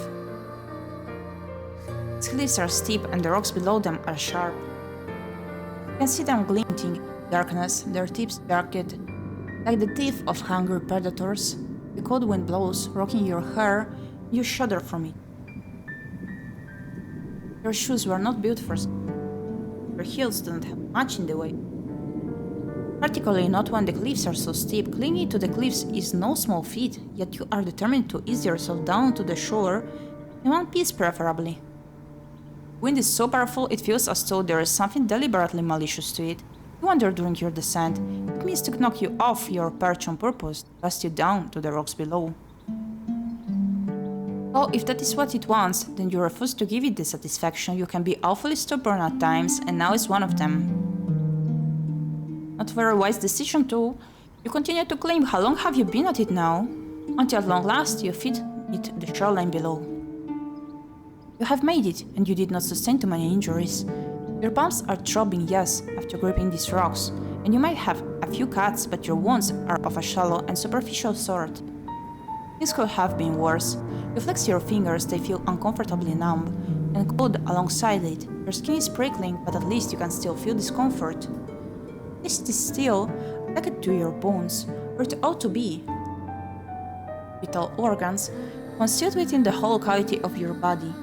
[SPEAKER 1] Its cliffs are steep and the rocks below them are sharp. You can see them glinting in darkness, their tips jagged, like the teeth of hungry predators. The cold wind blows, rocking your hair, you shudder from it. Your shoes were not built for skiing. Your heels don't have much in the way. Particularly not when the cliffs are so steep. Clinging to the cliffs is no small feat, yet you are determined to ease yourself down to the shore, in one piece preferably. Wind is so powerful it feels as though there is something deliberately malicious to it. You wonder during your descent, it means to knock you off your perch on purpose, to cast you down to the rocks below. Oh, if that is what it wants, then you refuse to give it the satisfaction. You can be awfully stubborn at times, and now is one of them. Not a very wise decision too. You continue to claim. How long have you been at it now? Until at long last you fit it the shoreline below. You have made it, and you did not sustain too many injuries. Your palms are throbbing, yes, after gripping these rocks, and you might have a few cuts, but your wounds are of a shallow and superficial sort. Things could have been worse. You flex your fingers, they feel uncomfortably numb, and cold alongside it. Your skin is prickling, but at least you can still feel discomfort. This is still attached to your bones, where it ought to be. Vital organs concealed within the hollow cavity of your body.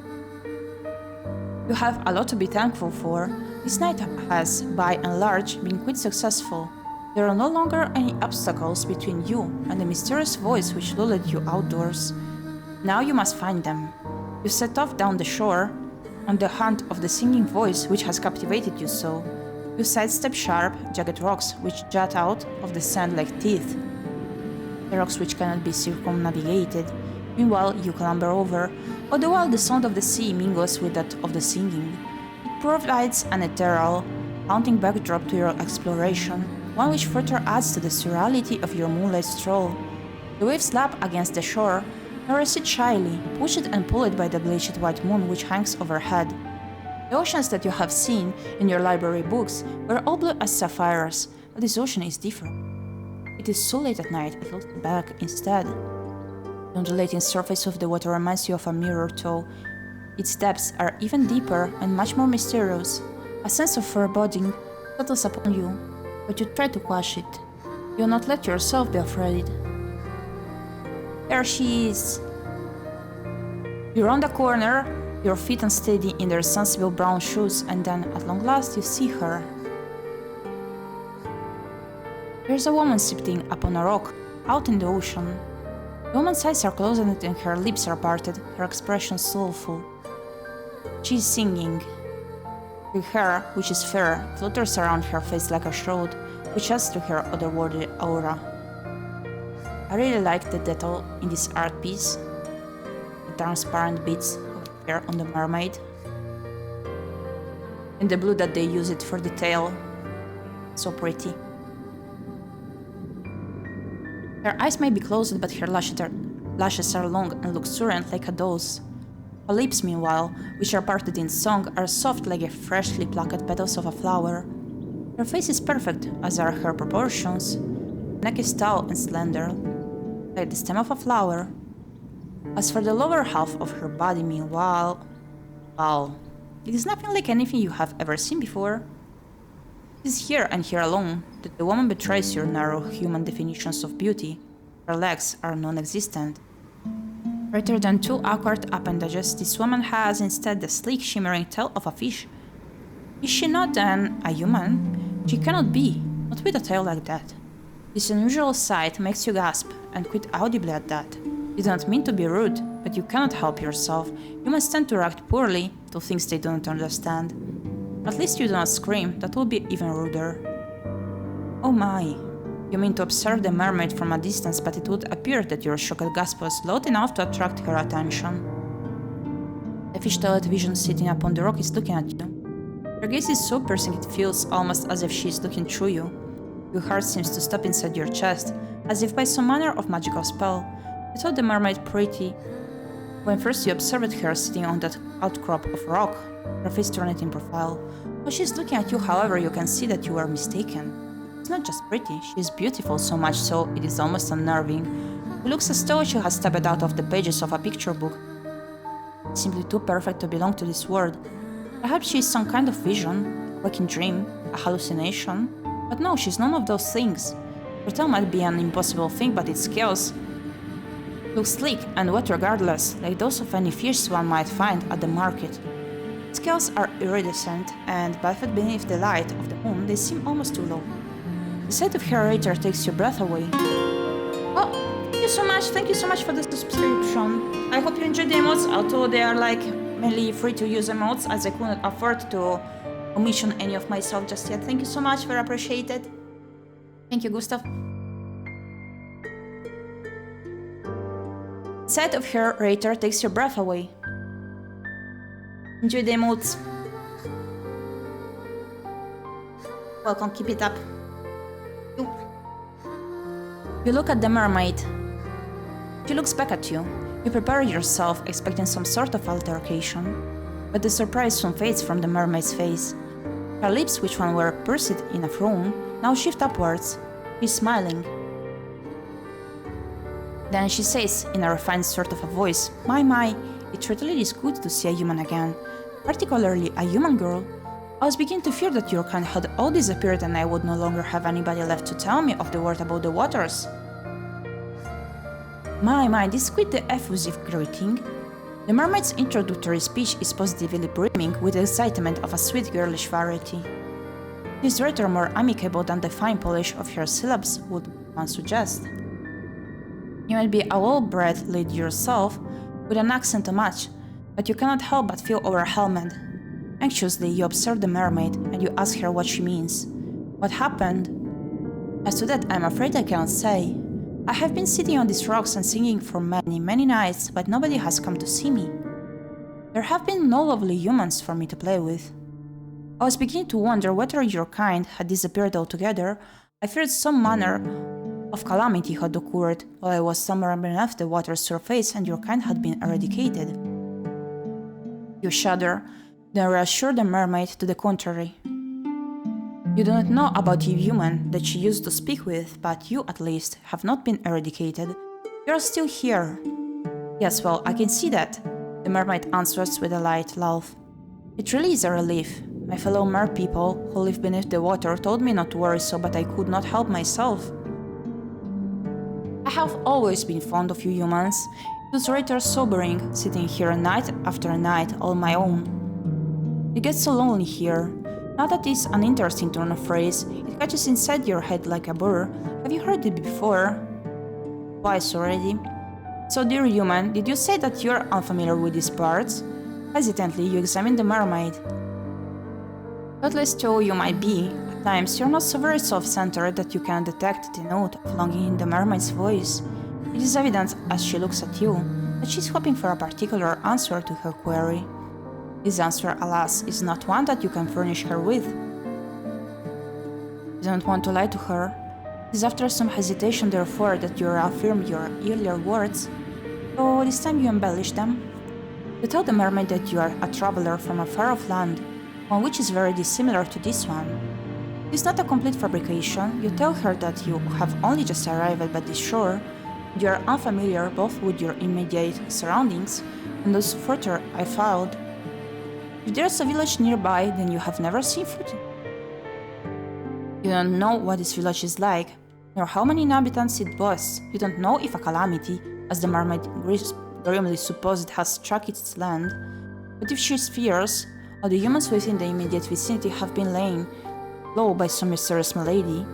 [SPEAKER 1] You have a lot to be thankful for. This night has, by and large, been quite successful. There are no longer any obstacles between you and the mysterious voice which lulled you outdoors. Now you must find them. You set off down the shore, on the hunt of the singing voice which has captivated you so. You sidestep sharp, jagged rocks which jut out of the sand like teeth. The rocks which cannot be circumnavigated. Meanwhile, you clamber over, all the while the sound of the sea mingles with that of the singing. It provides an ethereal, haunting backdrop to your exploration, one which further adds to the surreality of your moonlight stroll. The waves lap against the shore, caress it shyly, pushed and pulled by the bleached white moon which hangs overhead. The oceans that you have seen in your library books were all blue as sapphires, but this ocean is different. It is so late at night, I looked back instead. The undulating surface of the water reminds you of a mirror toe. Its depths are even deeper and much more mysterious. A sense of foreboding settles upon you, but you try to quash it. You will not let yourself be afraid. There she is! You round a corner, your feet unsteady in their sensible brown shoes, and then, at long last, you see her. There's a woman sitting upon a rock, out in the ocean. The woman's eyes are closed and her lips are parted, her expression soulful. She is singing. Her hair, which is fair, flutters around her face like a shroud, which adds to her otherworldly aura. I really like the detail in this art piece, the transparent bits of hair on the mermaid, and the blue that they use it for detail. so pretty. Her eyes may be closed, but her lashes are long and luxuriant like a doll's. Her lips, meanwhile, which are parted in song, are soft like a freshly plucked petals of a flower. Her face is perfect, as are her proportions. Her neck is tall and slender, like the stem of a flower. As for the lower half of her body, meanwhile, well, it is nothing like anything you have ever seen before. It is here and here alone that the woman betrays your narrow human definitions of beauty. Her legs are non-existent. Rather than two awkward appendages, this woman has instead the sleek, shimmering tail of a fish. Is she not then a human? She cannot be, not with a tail like that. This unusual sight makes you gasp, and quite audibly at that. You don't mean to be rude, but you cannot help yourself. Humans tend to react poorly to things they don't understand. At least you do not scream, that would be even ruder. Oh my. You mean to observe the mermaid from a distance, but it would appear that your shocked gasp was loud enough to attract her attention. The fish-tailed vision sitting upon the rock is looking at you. Her gaze is so piercing it feels almost as if she is looking through you. Your heart seems to stop inside your chest, as if by some manner of magical spell. You thought the mermaid pretty when first you observed her sitting on that outcrop of rock, her face turned in profile. While she is looking at you, however, you can see that you are mistaken. She's not just pretty, she is beautiful, so much so it is almost unnerving. She looks as though she has stepped out of the pages of a picture book. Simply too perfect to belong to this world. Perhaps she is some kind of vision, a waking dream, a hallucination. But no, she's none of those things. Her tail might be an impossible thing, but its scales look sleek and wet regardless, like those of any fish one might find at the market. Its scales are iridescent, and bathed beneath the light of the moon, they seem almost too low. The sight of her later takes your breath away. Oh, thank you so much for the subscription. I hope you enjoyed the emotes, although they are like mainly free to use emotes, as I couldn't afford to omission any of myself just yet. Thank you so much, very appreciated. Thank you, Gustav. The sight of her later takes your breath away. Enjoy the emotes. Welcome, keep it up. You look at the mermaid. She looks back at you. You prepare yourself, expecting some sort of altercation. But the surprise soon fades from the mermaid's face. Her lips, which once were pursed in a frown, now shift upwards. She's smiling. Then she says, in a refined sort of a voice, My, it really is good to see a human again. Particularly a human girl. I was beginning to fear that your kind had all disappeared and I would no longer have anybody left to tell me of the word about the waters. My, this is quite the effusive greeting. The mermaid's introductory speech is positively brimming with the excitement of a sweet girlish variety. It is rather more amicable than the fine polish of her syllables would one suggest. You might be a well-bred lady yourself, with an accent to match, but you cannot help but feel overwhelmed. Anxiously, you observe the mermaid, and you ask her what she means. What happened? As to that, I'm afraid I cannot say. I have been sitting on these rocks and singing for many nights, but nobody has come to see me. There have been no lovely humans for me to play with. I was beginning to wonder whether your kind had disappeared altogether. I feared some manner of calamity had occurred while I was somewhere beneath the water's surface and your kind had been eradicated. You shudder, then reassure the mermaid to the contrary. You do not know about the human that she used to speak with, but you, at least, have not been eradicated. You are still here. Yes, well, I can see that, the mermaid answers with a light laugh. It really is a relief. My fellow merpeople who live beneath the water told me not to worry so, but I could not help myself. I have always been fond of you humans. It was rather sobering, sitting here night after night all my own. You get so lonely here. Now that is an interesting turn of phrase, it catches inside your head like a burr. Have you heard it before? Twice already. So dear human, did you say that you are unfamiliar with these parts? Hesitantly, you examine the mermaid. Doubtless though you might be, at times you're not so very self-centered that you can detect the note of longing in the mermaid's voice. It is evident as she looks at you that she's hoping for a particular answer to her query. This answer, alas, is not one that you can furnish her with. You didn't want to lie to her. It is after some hesitation, therefore, that you affirm your earlier words. So this time you embellish them. You tell the mermaid that you are a traveler from a far-off land, one which is very dissimilar to this one. It is not a complete fabrication. You tell her that you have only just arrived at this shore, and you are unfamiliar both with your immediate surroundings and those further afield. If there is a village nearby, then you have never seen food. You don't know what this village is like, nor how many inhabitants it boasts. You don't know if a calamity, as the mermaid grimly supposed, has struck its land. But if she fears, all the humans within the immediate vicinity have been laid low by some mysterious malady,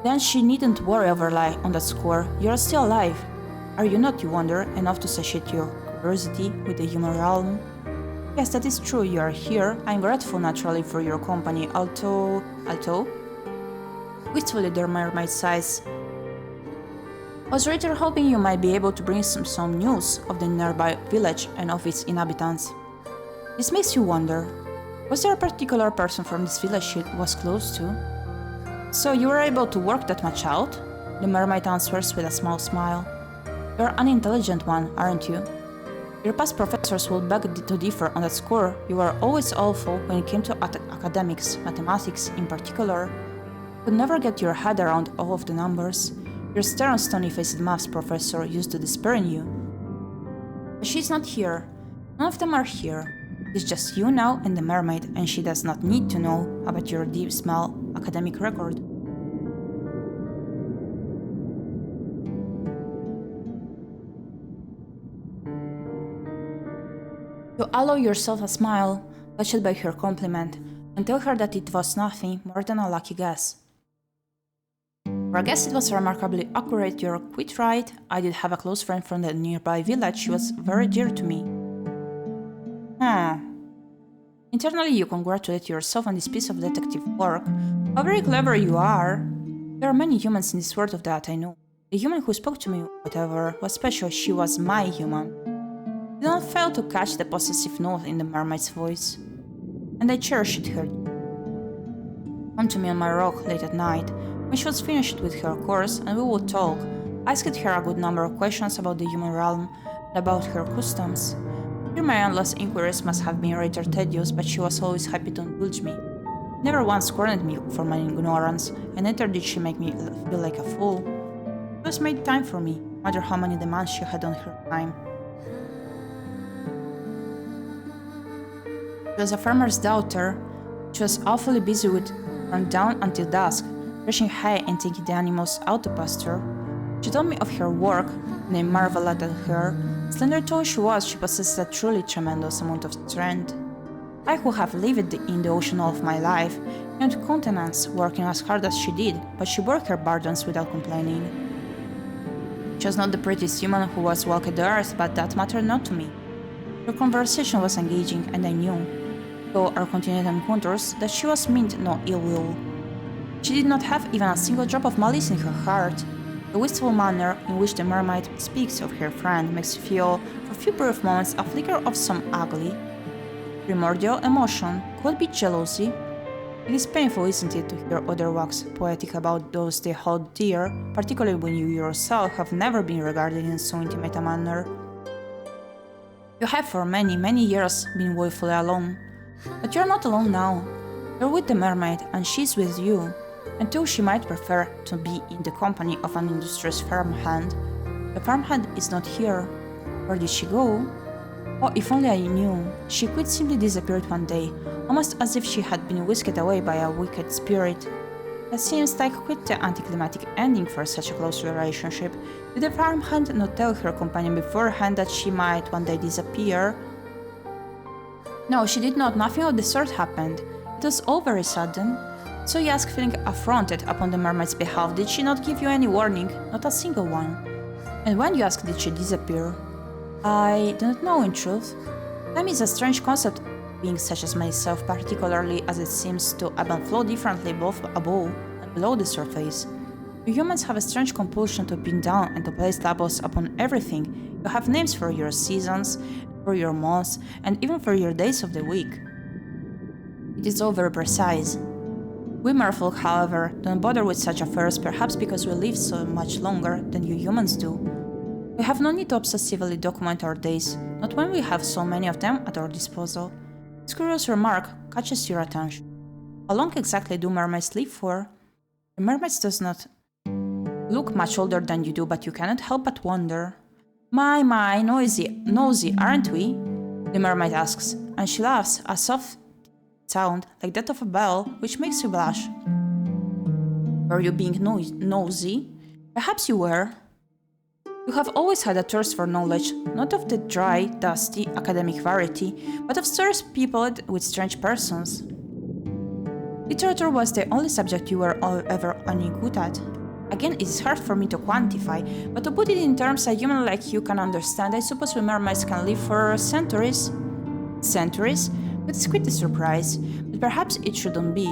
[SPEAKER 1] then she needn't worry on that score. You are still alive. Are you not, you wonder, enough to satiate your curiosity with the human realm? Yes, that is true, you are here. I am grateful naturally for your company, although... Wistfully the mermaid sighs. I was rather hoping you might be able to bring some news of the nearby village and of its inhabitants. This makes you wonder, was there a particular person from this village she was close to? So you were able to work that much out? The mermaid answers with a small smile. You're an intelligent one, aren't you? Your past professors will beg to differ on that score. You were always awful when it came to academics, mathematics in particular. You could never get your head around all of the numbers. Your stern, stony-faced maths professor used to despair in you. But she's not here. None of them are here. It's just you now and the mermaid, and she does not need to know about your deep, small academic record. You allow yourself a smile, touched by her compliment, and tell her that it was nothing more than a lucky guess. For a guess it was remarkably accurate, you're quite right. I did have a close friend from the nearby village. She was very dear to me. Internally you congratulate yourself on this piece of detective work. How very clever you are. There are many humans in this world of that, I know. The human who spoke to me, whatever, was special. She was my human. You don't fail to catch the possessive note in the mermaid's voice. And I cherished her. Come to me on my rock late at night, when she was finished with her course, and we would talk. I asked her a good number of questions about the human realm and about her customs. Here my endless inquiries must have been rather tedious, but she was always happy to indulge me. Never once scorned me for my ignorance, and neither did she make me feel like a fool. She always made time for me, no matter how many demands she had on her time. She was a farmer's daughter. She was awfully busy from dawn until dusk, threshing hay and taking the animals out to pasture. She told me of her work, and I marveled at her. Slender though she was, she possessed a truly tremendous amount of strength. I, who have lived in the ocean all of my life, can't countenance working as hard as she did, but she bore her burdens without complaining. She was not the prettiest human who was walked the earth, but that mattered not to me. Her conversation was engaging, and I knew, though our continued encounters, that she was meant no ill will. She did not have even a single drop of malice in her heart. The wistful manner in which the mermaid speaks of her friend makes you feel, for a few brief moments, a flicker of some ugly, primordial emotion. Could it be jealousy? It is painful, isn't it, to hear other wax poetic about those they hold dear, particularly when you yourself have never been regarded in so intimate a manner. You have for many, many years been woefully alone. But you are not alone now. You are with the mermaid, and she is with you. And though she might prefer to be in the company of an industrious farmhand, the farmhand is not here. Where did she go? Oh, if only I knew. She quite simply disappeared one day, almost as if she had been whisked away by a wicked spirit. That seems like quite the anticlimactic ending for such a close relationship. Did the farmhand not tell her companion beforehand that she might one day disappear? No, she did not. Nothing of the sort happened. It was all very sudden. So you ask, feeling affronted upon the mermaid's behalf, did she not give you any warning? Not a single one. And when you ask, did she disappear? I do not know, in truth. Time is a strange concept, being such as myself, particularly as it seems to ebb and flow differently both above and below the surface. You humans have a strange compulsion to pin down and to place labels upon everything. You have names for your seasons, for your months, and even for your days of the week. It is all very precise. We merfolk, however, don't bother with such affairs, perhaps because we live so much longer than you humans do. We have no need to obsessively document our days, not when we have so many of them at our disposal. This curious remark catches your attention. How long exactly do mermaids live for? The mermaids does not look much older than you do, but you cannot help but wonder. My, nosy, aren't we? The mermaid asks, and she laughs, a soft sound like that of a bell, which makes you blush. Were you being nosy? Perhaps you were. You have always had a thirst for knowledge, not of the dry, dusty, academic variety, but of stories peopled with strange persons. Literature was the only subject you were ever any good at. Again, it is hard for me to quantify, but to put it in terms a human like you can understand, I suppose we mermaids can live for centuries. Centuries? That is quite a surprise, but perhaps it shouldn't be.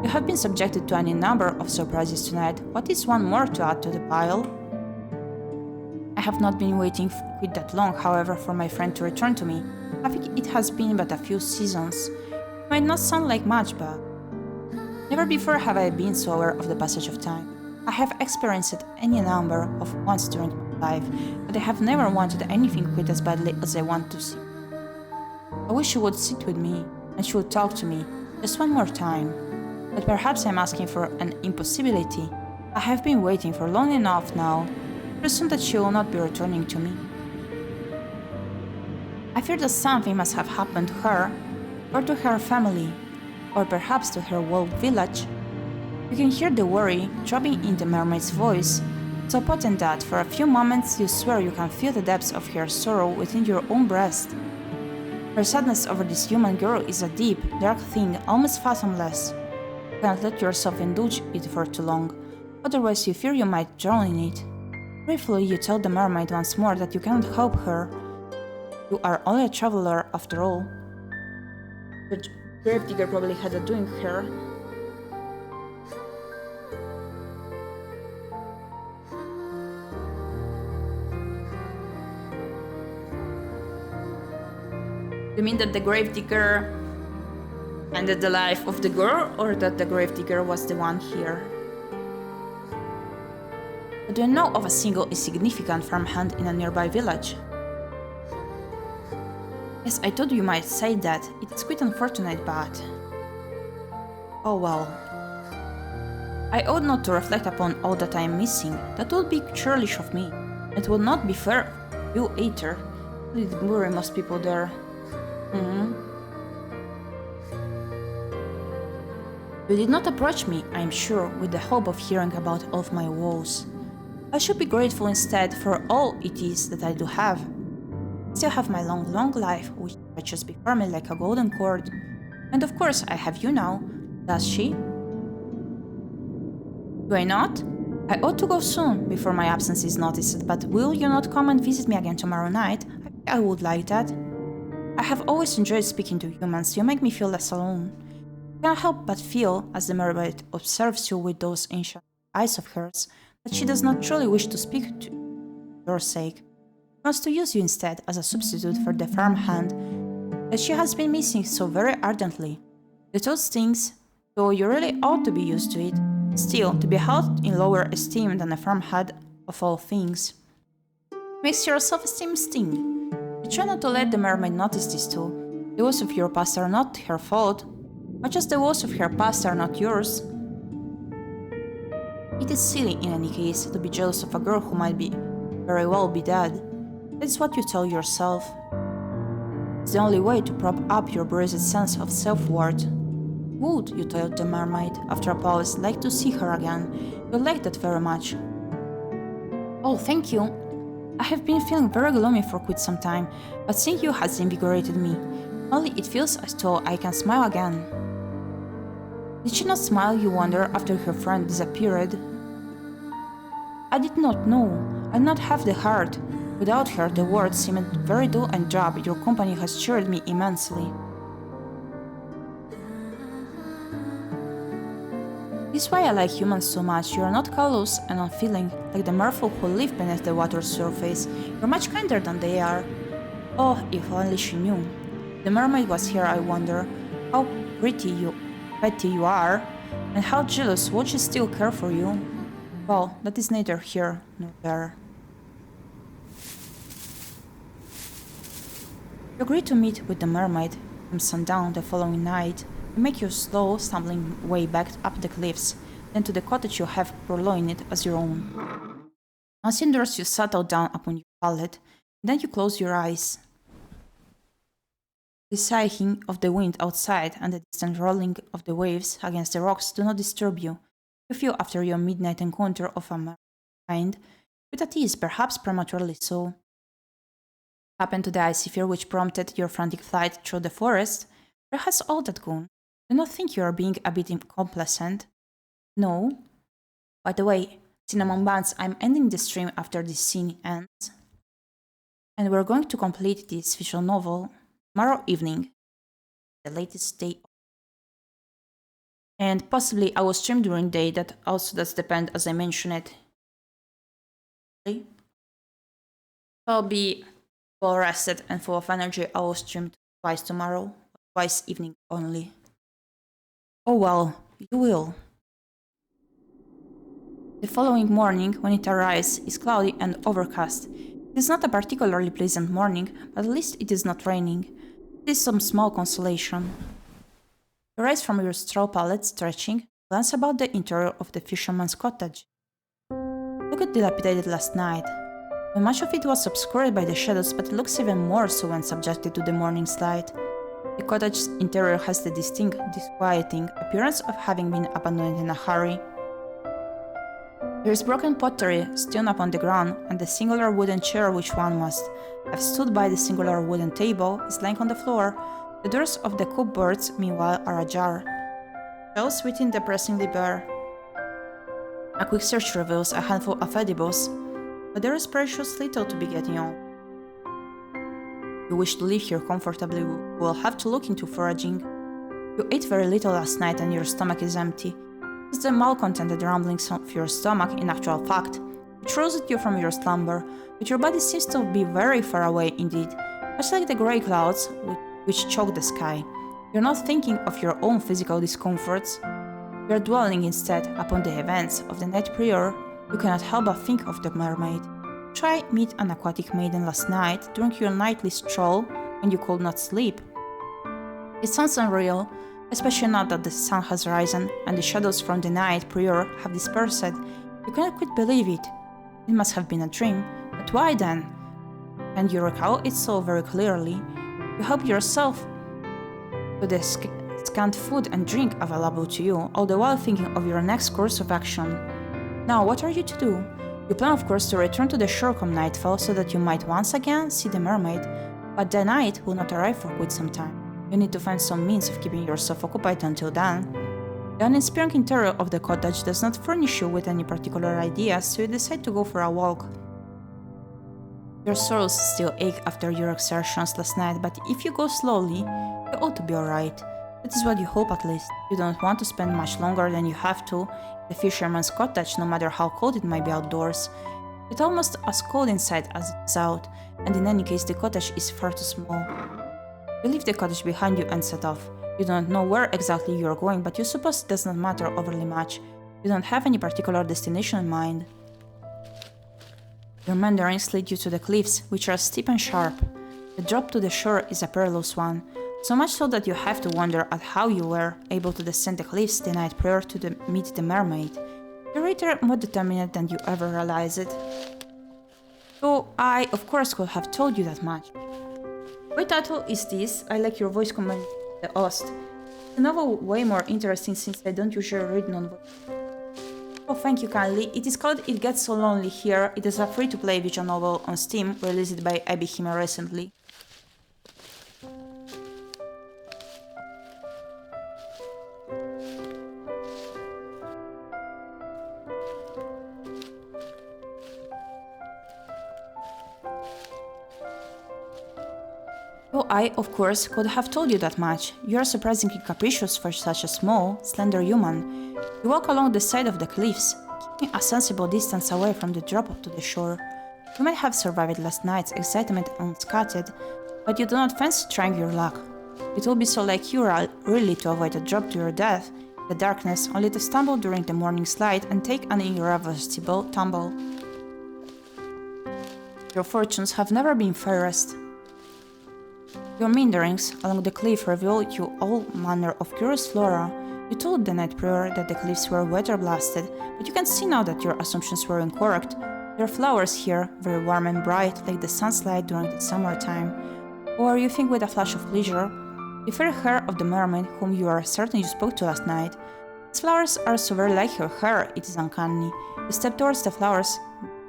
[SPEAKER 1] You have been subjected to any number of surprises tonight. What is one more to add to the pile? I have not been waiting quite that long, however, for my friend to return to me. I think it has been but a few seasons. It might not sound like much, but never before have I been so aware of the passage of time. I have experienced it any number of once during my life, but I have never wanted anything quite as badly as I want to see. I wish she would sit with me, and she would talk to me, just one more time. But perhaps I'm asking for an impossibility. I have been waiting for long enough now. Presume that she will not be returning to me. I fear that something must have happened to her, or to her family, or perhaps to her whole village. You can hear the worry dropping in the mermaid's voice, so potent that for a few moments you swear you can feel the depths of her sorrow within your own breast. Her sadness over this human girl is a deep, dark thing, almost fathomless. You cannot let yourself indulge it for too long, otherwise you fear you might drown in it. Briefly, you tell the mermaid once more that you cannot help her. You are only a traveler after all. The gravedigger probably had a doing her. You mean that the gravedigger ended the life of the girl, or that the gravedigger was the one here? Do you know of a single insignificant farmhand in a nearby village? Yes, I thought you might say that. It is quite unfortunate, but... oh well. I ought not to reflect upon all that I am missing. That would be churlish of me. It would not be fair of you either. You did bury most people there. You did not approach me, I am sure, with the hope of hearing about all of my woes. I should be grateful instead for all it is that I do have. I still have my long life, which stretches before me like a golden cord. And of course, I have you now. Does she? Do I not? I ought to go soon, before my absence is noticed, but will you not come and visit me again tomorrow night? I would like that. I have always enjoyed speaking to humans. You make me feel less alone. I cannot help but feel, as the mermaid observes you with those ancient eyes of hers, that she does not truly wish to speak to your sake. She wants to use you instead as a substitute for the farmhand that she has been missing so very ardently. The thought stings, though you really ought to be used to it. Still, to be held in lower esteem than a farmhand of all things makes your self-esteem sting. You try not to let the mermaid notice this too. The woes of your past are not her fault, much as the woes of her past are not yours. It is silly, in any case, to be jealous of a girl who might very well be dead. That is what you tell yourself. It's the only way to prop up your bruised sense of self-worth. Would, you told the mermaid, after a pause, like to see her again? You like that very much. Oh, thank you. I have been feeling very gloomy for quite some time, but seeing you has invigorated me. Only it feels as though I can smile again. Did she not smile, you wonder, after her friend disappeared? I did not know. I did not have the heart. Without her, the world seemed very dull and drab. Your company has cheered me immensely. This is why I like humans so much. You are not callous and unfeeling, like the merfolk who live beneath the water's surface. You are much kinder than they are. Oh, if only she knew. The mermaid was here, I wonder. How petty you are. And how jealous, would she still care for you? Well, that is neither here nor there. You agree to meet with the mermaid from sundown the following night. You make your slow, stumbling way back up the cliffs, then to the cottage you have purloined as your own. Once indoors, you settle down upon your pallet, then you close your eyes. The sighing of the wind outside and the distant rolling of the waves against the rocks do not disturb you. You feel after your midnight encounter of a kind, with at ease, perhaps prematurely so. Happened to the icy fear which prompted your frantic flight through the forest, where has all that gone? Do not think you are being a bit complacent. No. By the way, cinnamon buns, I'm ending the stream after this scene ends. And we're going to complete this visual novel tomorrow evening, the latest day. And possibly I will stream during day, that also does depend as I mentioned it. I'll be well rested and full of energy. I will stream twice tomorrow, twice evening only. Oh well, you will. The following morning, when it arrives, is cloudy and overcast. It is not a particularly pleasant morning, but at least it is not raining. It is some small consolation. You rise from your straw pallet, stretching, glance about the interior of the fisherman's cottage. Looked dilapidated last night, when much of it was obscured by the shadows, but it looks even more so when subjected to the morning's light. The cottage's interior has the distinct, disquieting appearance of having been abandoned in a hurry. There is broken pottery strewn upon the ground, and the singular wooden chair which one must have stood by the singular wooden table is lying on the floor. The doors of the cupboards, meanwhile, are ajar. Shelves within depressingly bare. A quick search reveals a handful of edibles, but there is precious little to be getting on. You wish to live here comfortably, you will have to look into foraging. You ate very little last night and your stomach is empty. It's the malcontented rumblings of your stomach, in actual fact, which roused you from your slumber, but your body seems to be very far away indeed, much like the grey clouds which choke the sky. You're not thinking of your own physical discomforts. You're dwelling instead upon the events of the night prior. You cannot help but think of the mermaid. Try meet an aquatic maiden last night during your nightly stroll when you could not sleep. It sounds unreal, especially now that the sun has risen and the shadows from the night prior have dispersed. You cannot quite believe it. It must have been a dream, but why then? And you recall it so very clearly. You help yourself to the scant food and drink available to you, all the while thinking of your next course of action. Now, what are you to do? You plan, of course, to return to the shore come nightfall so that you might once again see the mermaid, but the night will not arrive for quite some time. You need to find some means of keeping yourself occupied until then. The uninspiring interior of the cottage does not furnish you with any particular ideas, so you decide to go for a walk. Your soles still ache after your exertions last night, but if you go slowly, you ought to be alright. That is what you hope at least. You don't want to spend much longer than you have to in the fisherman's cottage, no matter how cold it might be outdoors. It's almost as cold inside as it is out, and in any case the cottage is far too small. You leave the cottage behind you and set off. You don't know where exactly you are going, but you suppose it does not matter overly much. You don't have any particular destination in mind. Your mandarins lead you to the cliffs, which are steep and sharp. The drop to the shore is a perilous one, so much so that you have to wonder at how you were able to descend the cliffs the night prior to meet the mermaid. You're rather more determined than you ever realized. So I, of course, could have told you that much. My title is this. I like your voice comment the host. The novel way more interesting since I don't usually read non-voice. Oh, thank you kindly. It is called It Gets So Lonely Here. It is a free-to-play visual novel on Steam, released by ⴰᴰᴇ recently. Oh, I, of course, could have told you that much. You are surprisingly capricious for such a small, slender human. You walk along the side of the cliffs, keeping a sensible distance away from the drop to the shore. You might have survived last night's excitement unscathed, but you do not fancy trying your luck. It will be so like you really to avoid a drop to your death the darkness, only to stumble during the morning slide and take an irreversible tumble. Your fortunes have never been fairest. Your meanderings along the cliff reveal you all manner of curious flora. You told the night prior that the cliffs were weather blasted, but you can see now that your assumptions were incorrect. There are flowers here, very warm and bright, like the sun's light during the summertime. Or you think with a flash of pleasure, the fair hair of the mermaid whom you are certain you spoke to last night. These flowers are so very like her hair, it is uncanny. You step towards the flowers,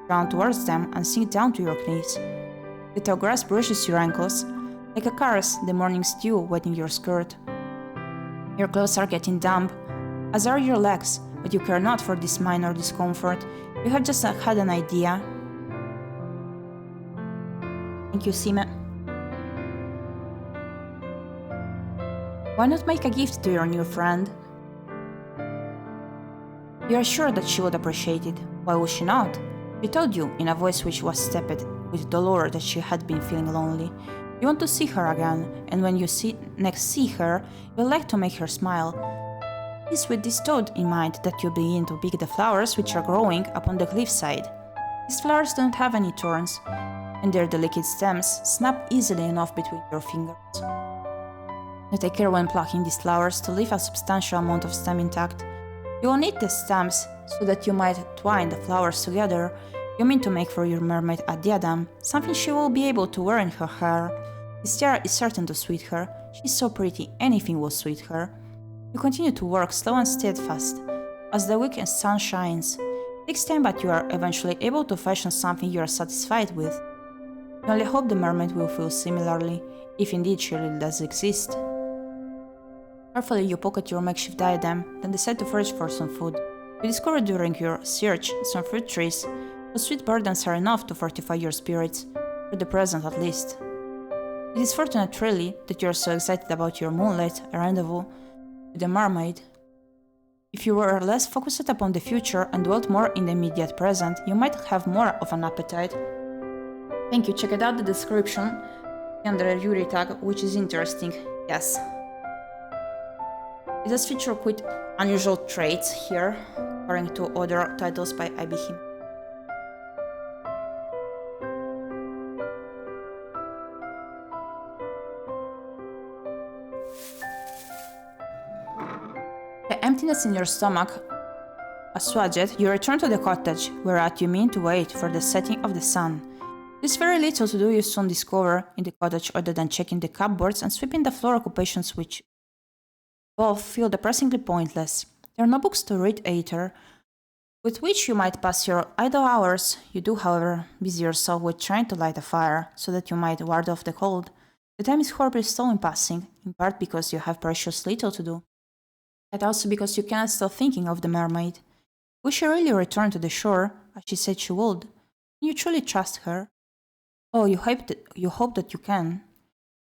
[SPEAKER 1] round towards them, and sink down to your knees. The tall grass brushes your ankles, like a caress, the morning dew wetting your skirt. Your clothes are getting damp, as are your legs, but you care not for this minor discomfort. You have just had an idea. Thank you, Sime. Why not make a gift to your new friend? You are sure that she would appreciate it. Why would she not? She told you, in a voice which was steeped with dolor, that she had been feeling lonely. You want to see her again, and when you next see her, you'll like to make her smile. It is with this thought in mind that you begin to pick the flowers which are growing upon the cliffside. These flowers don't have any thorns, and their delicate stems snap easily enough between your fingers. You take care when plucking these flowers to leave a substantial amount of stem intact. You will need the stems so that you might twine the flowers together. You mean to make for your mermaid a diadem, something she will be able to wear in her hair. This tiara is certain to suit her. She is so pretty, anything will suit her. You continue to work slow and steadfast, as the weekend sun shines. It takes time, but you are eventually able to fashion something you are satisfied with. You only hope the mermaid will feel similarly, if indeed she really does exist. Carefully you pocket your makeshift diadem, then decide to forage for some food. You discover during your search some fruit trees, whose sweet burdens are enough to fortify your spirits, for the present at least. It is fortunate really that you are so excited about your moonlight rendezvous with the mermaid. If you were less focused upon the future and dwelt more in the immediate present, you might have more of an appetite. Thank you, check it out the description under the Yuri tag, which is interesting, yes. It does feature quite unusual traits here, according to other titles by IB Him. The emptiness in your stomach assuaged, you return to the cottage, whereat you mean to wait for the setting of the sun. There is very little to do, you soon discover, in the cottage other than checking the cupboards and sweeping the floor, occupations which both feel depressingly pointless. There are no books to read either, with which you might pass your idle hours. You do, however, busy yourself with trying to light a fire, so that you might ward off the cold. The time is horribly slow in passing, in part because you have precious little to do, but also because you cannot stop thinking of the mermaid. Will she really return to the shore, as she said she would? Can you truly trust her? Oh, you hope that you can.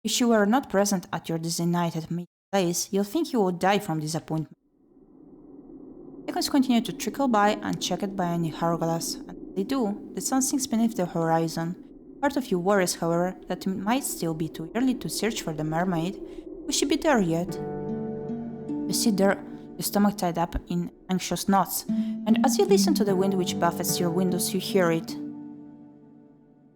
[SPEAKER 1] If she were not present at your designated meeting place, you'll think you would die from disappointment. Seconds continue to trickle by, unchecked by any hourglass, and as they do, the sun sinks beneath the horizon. Part of you worries, however, that it might still be too early to search for the mermaid. Will she be there yet? You sit there, your stomach tied up in anxious knots, and as you listen to the wind which buffets your windows, you hear it.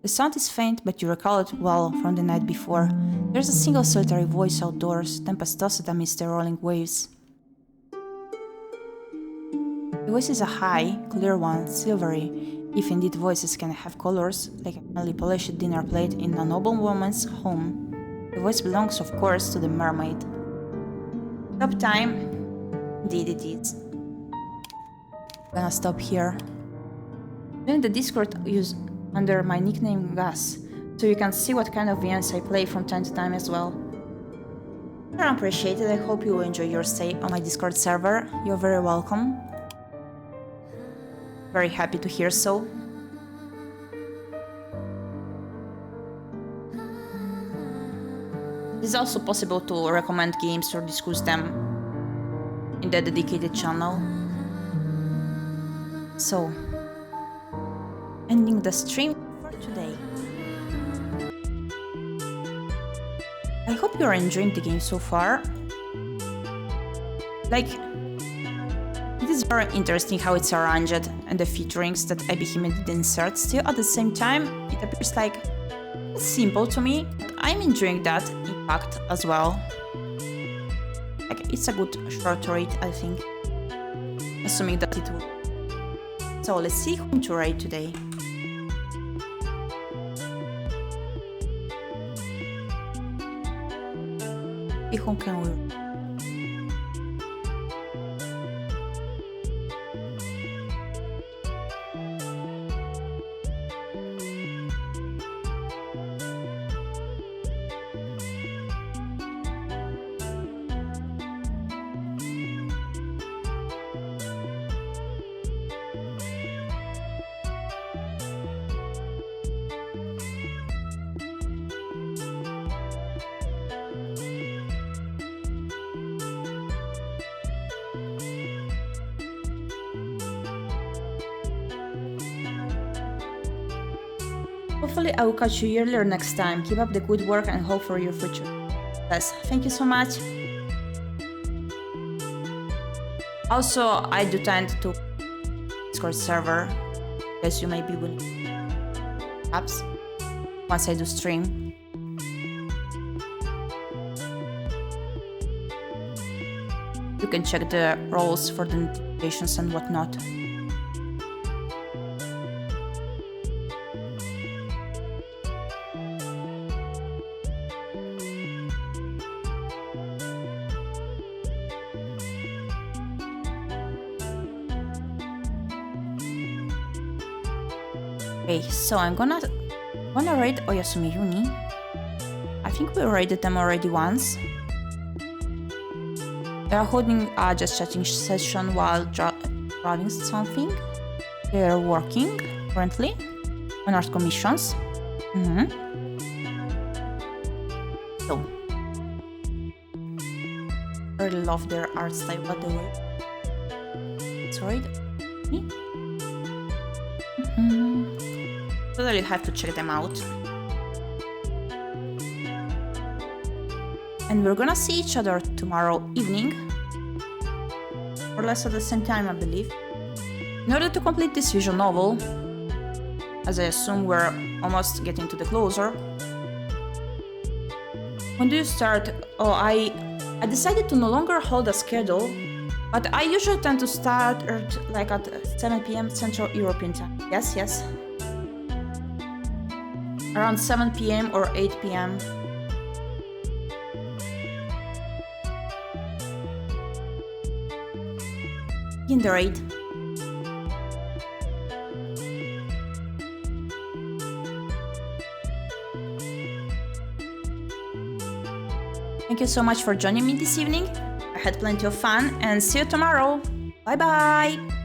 [SPEAKER 1] The sound is faint, but you recall it well from the night before. There's a single solitary voice outdoors, tempest-tossed amidst the rolling waves. The voice is a high, clear one, silvery, if indeed voices can have colors, like a finely polished dinner plate in a noble woman's home. The voice belongs, of course, to the mermaid. Stop time. Indeed it is. I'm gonna stop here. Join the Discord use under my nickname Gas, so you can see what kind of VMs I play from time to time as well. I appreciate it. I hope you will enjoy your stay on my Discord server. You're very welcome. Very happy to hear so. It is also possible to recommend games or discuss them in the dedicated channel. So, ending the stream for today. I hope you are enjoying the game so far. Like, it's very interesting how it's arranged and the featurings that ᴄᴏᴍᴜ did insert. Still, at the same time, it appears like it's simple to me. I'm enjoying that impact as well. Like, it's a good short read, I think. Assuming that it will. So let's see whom to rate today. Whom can we? Hopefully I will catch you earlier next time. Keep up the good work and hope for your future. Yes, thank you so much. Also, I do tend to Discord server, as you may be willing. Perhaps once I do stream. You can check the roles for the notifications and whatnot. Okay, so I'm gonna raid ᴄᴏᴍᴜ Uni. I think we raided them already once. They are holding a just chatting session while driving something. They are working currently on art commissions. So, I really love their art style, by the way. Let's raid me. Totally have to check them out. And we're gonna see each other tomorrow evening, or less at the same time, I believe, in order to complete this visual novel, as I assume we're almost getting to the closer. When do you start? Oh, I decided to no longer hold a schedule, but I usually tend to start like at 7 p.m. Central European time. Yes. Around 7 p.m. or 8 p.m. In the raid. Thank you so much for joining me this evening. I had plenty of fun and see you tomorrow. Bye bye!